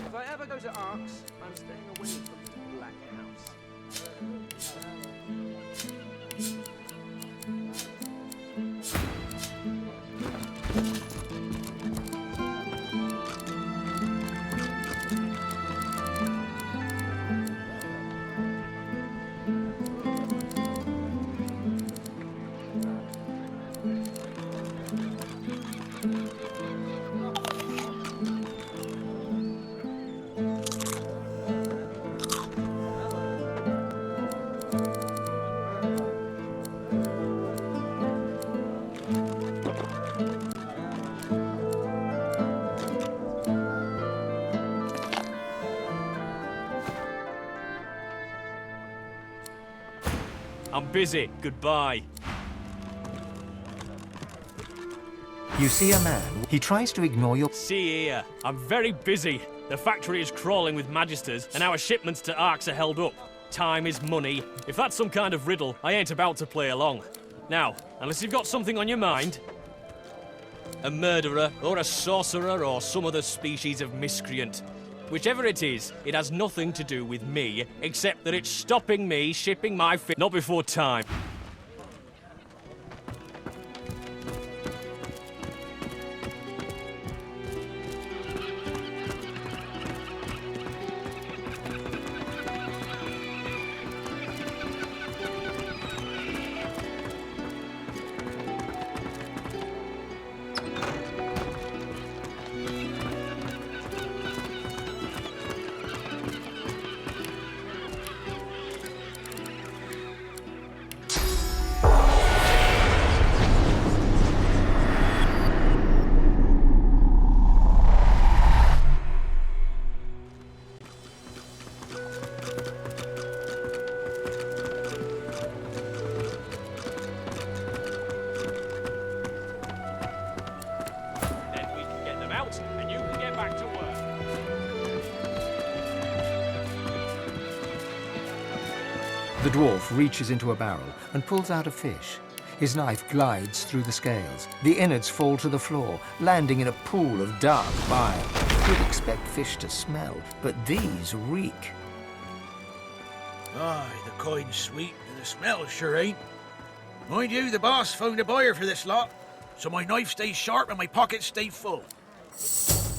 If I ever go to Arks, I'm staying away from the Black House. I'm busy. Goodbye. You see a man. He tries to ignore your... See here. I'm very busy. The factory is crawling with magisters, and our shipments to Arks are held up. Time is money. If that's some kind of riddle, I ain't about to play along. Now, unless you've got something on your mind... A murderer, or a sorcerer, or some other species of miscreant. Whichever it is, it has nothing to do with me, except that it's stopping me shipping my not before time. The dwarf reaches into a barrel and pulls out a fish. His knife glides through the scales. The innards fall to the floor, landing in a pool of dark bile. You'd expect fish to smell, but these reek. Aye, the coin's sweet, and the smell sure ain't. Mind you, the boss found a buyer for this lot, so my knife stays sharp and my pockets stay full.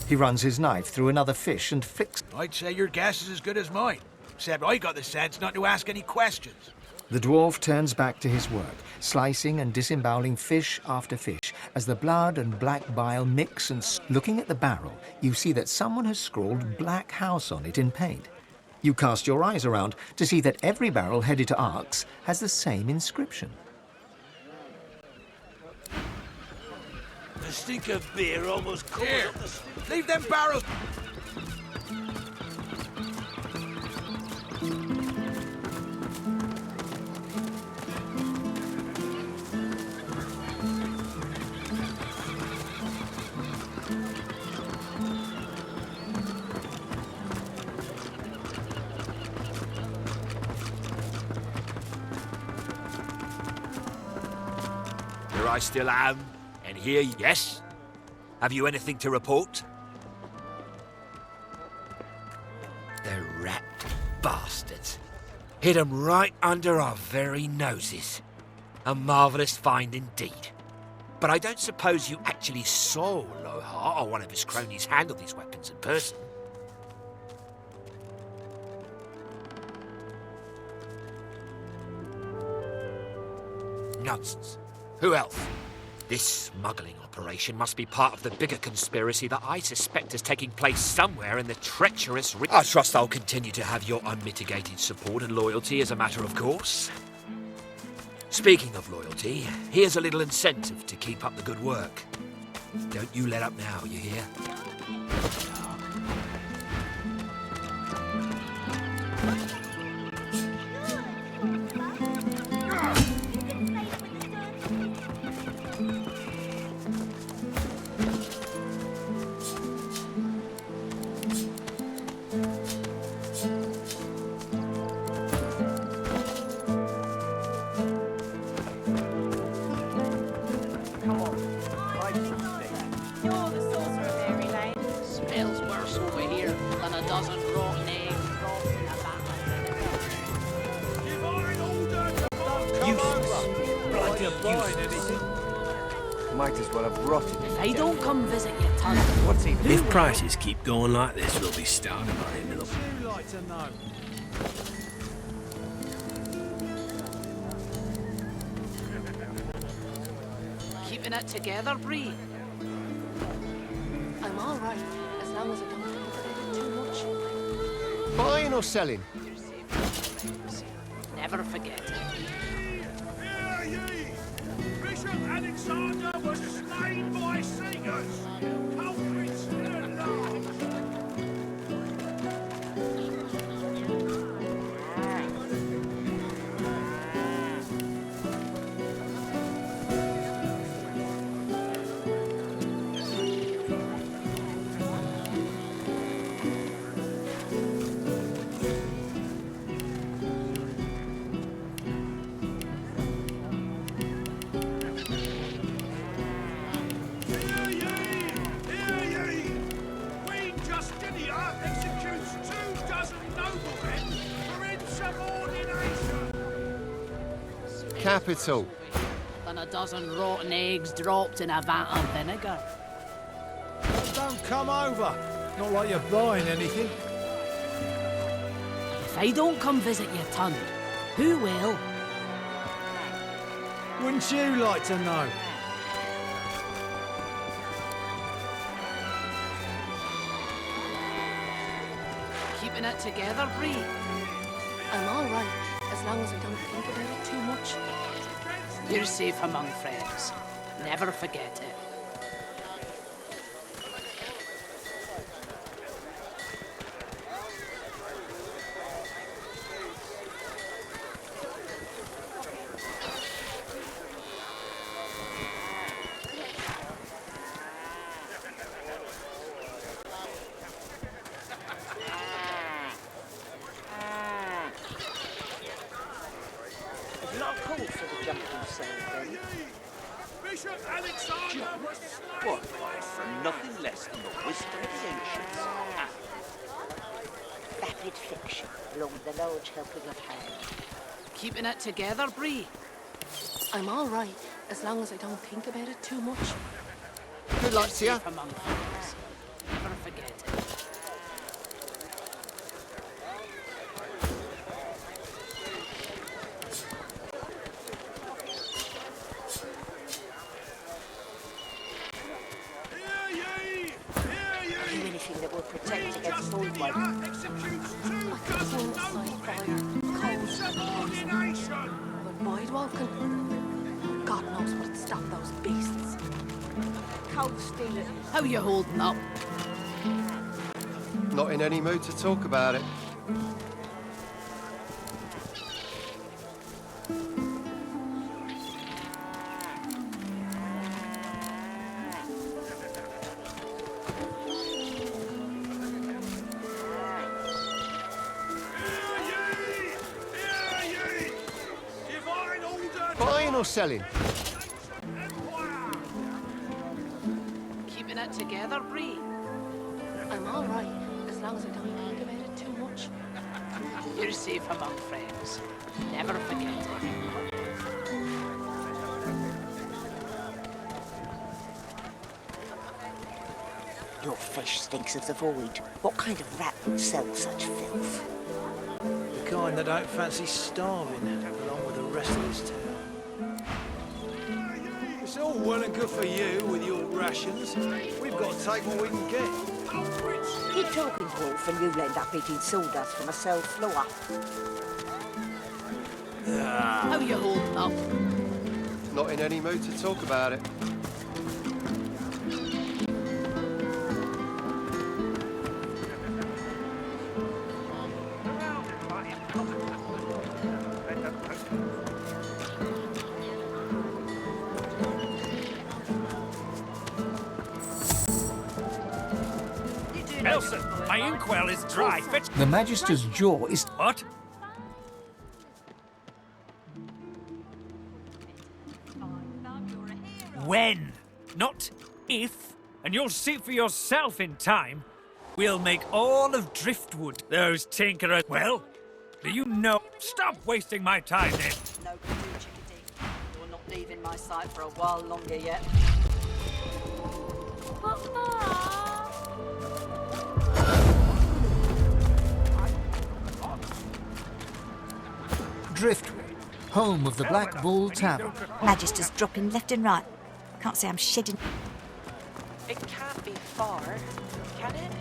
He runs his knife through another fish and flicks. I'd say your guess is as good as mine, except I got the sense not to ask any questions. The dwarf turns back to his work, slicing and disemboweling fish after fish, as the blood and black bile mix and... Looking at the barrel, you see that someone has scrawled Black House on it in paint. You cast your eyes around to see that every barrel headed to Arks has the same inscription. The stink of beer almost covers up the... Leave them barrels! Here I still am, and here, yes? Have you anything to report? The rat bastards. Hid 'em right under our very noses. A marvellous find indeed. But I don't suppose you actually saw Lohar or one of his cronies handle these weapons in person. Nonsense. Who else? This smuggling operation must be part of the bigger conspiracy that I suspect is taking place somewhere in the treacherous... I trust I'll continue to have your unmitigated support and loyalty as a matter of course. Speaking of loyalty, here's a little incentive to keep up the good work. Don't you let up now, you hear? Might as well have rotted. If I don't come visit you, Tom, What's he If prices keep going like this, we'll be starving by the end of the Would you like to know? keeping it together, Bree? I'm all right, as long as I don't think about it too much. Buying or selling? Never forget it. Hear ye! Bishop Alexander was slain by Seekers! Culprits still at large! Capital. Than a dozen rotten eggs dropped in a vat of vinegar. Don't come over. Not like you're buying anything. If I don't come visit you, Ton, who will? Wouldn't you like to know? Keeping it together, Bree? I'm all right, as long as I don't think about it too much. You're safe among friends. Never forget it. There's not a call for the jumping sale then. Bishop Alexander was slain What? From nothing less than the wisdom of the ancients. Vapid fiction, along with a large helping of ham. Keeping it together, Bree? I'm all right, as long as I don't think about it too much. Good luck to you. Safe among friends. Never forget it. Do anything that will protect against void one. But Boyd walking, God knows what'd stop those beasts. Cold stealing. How you holding up? Not in any mood to talk about it. Buying or selling? Keeping it together, Bree? I'm all right, as long as I don't think about it too much. You're safe among friends. Never forget it. Your fish stinks of the void. What kind of rat would sell such filth? The kind that don't fancy starving, along with the rest of this town. It's all well and good for you with your rations. We've got to take what we can get. Keep talking, Wolf, and you'll end up eating sawdust from a cell floor. How you holding up? Not in any mood to talk about it. Elson, my inkwell is dry. Fetch... The Magister's jaw is... What? When, not if. And you'll see for yourself in time. We'll make all of Driftwood. Those tinkerers... Well, do you know... Stop wasting my time then. No, chickadee. You're not leaving my sight for a while longer yet. Driftwood, home of the Black Bull Tavern. Magisters dropping left and right. Can't say I'm shedding. It can't be far, can it?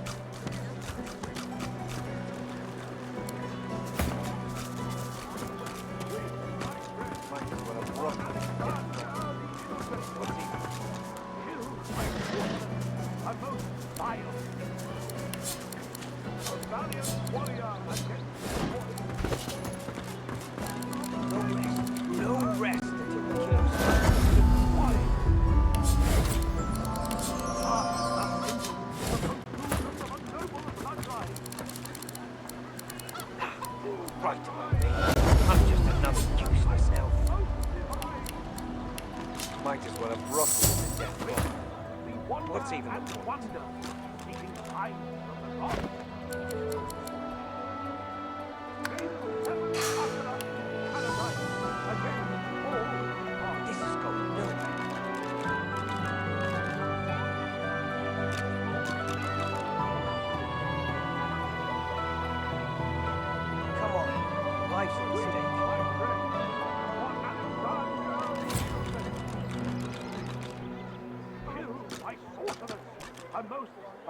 No rest until we kill Right, I'm just another useless elf. Might as well have rotted in the death row. What's even the point? This is going nowhere. Come on, life's at stake.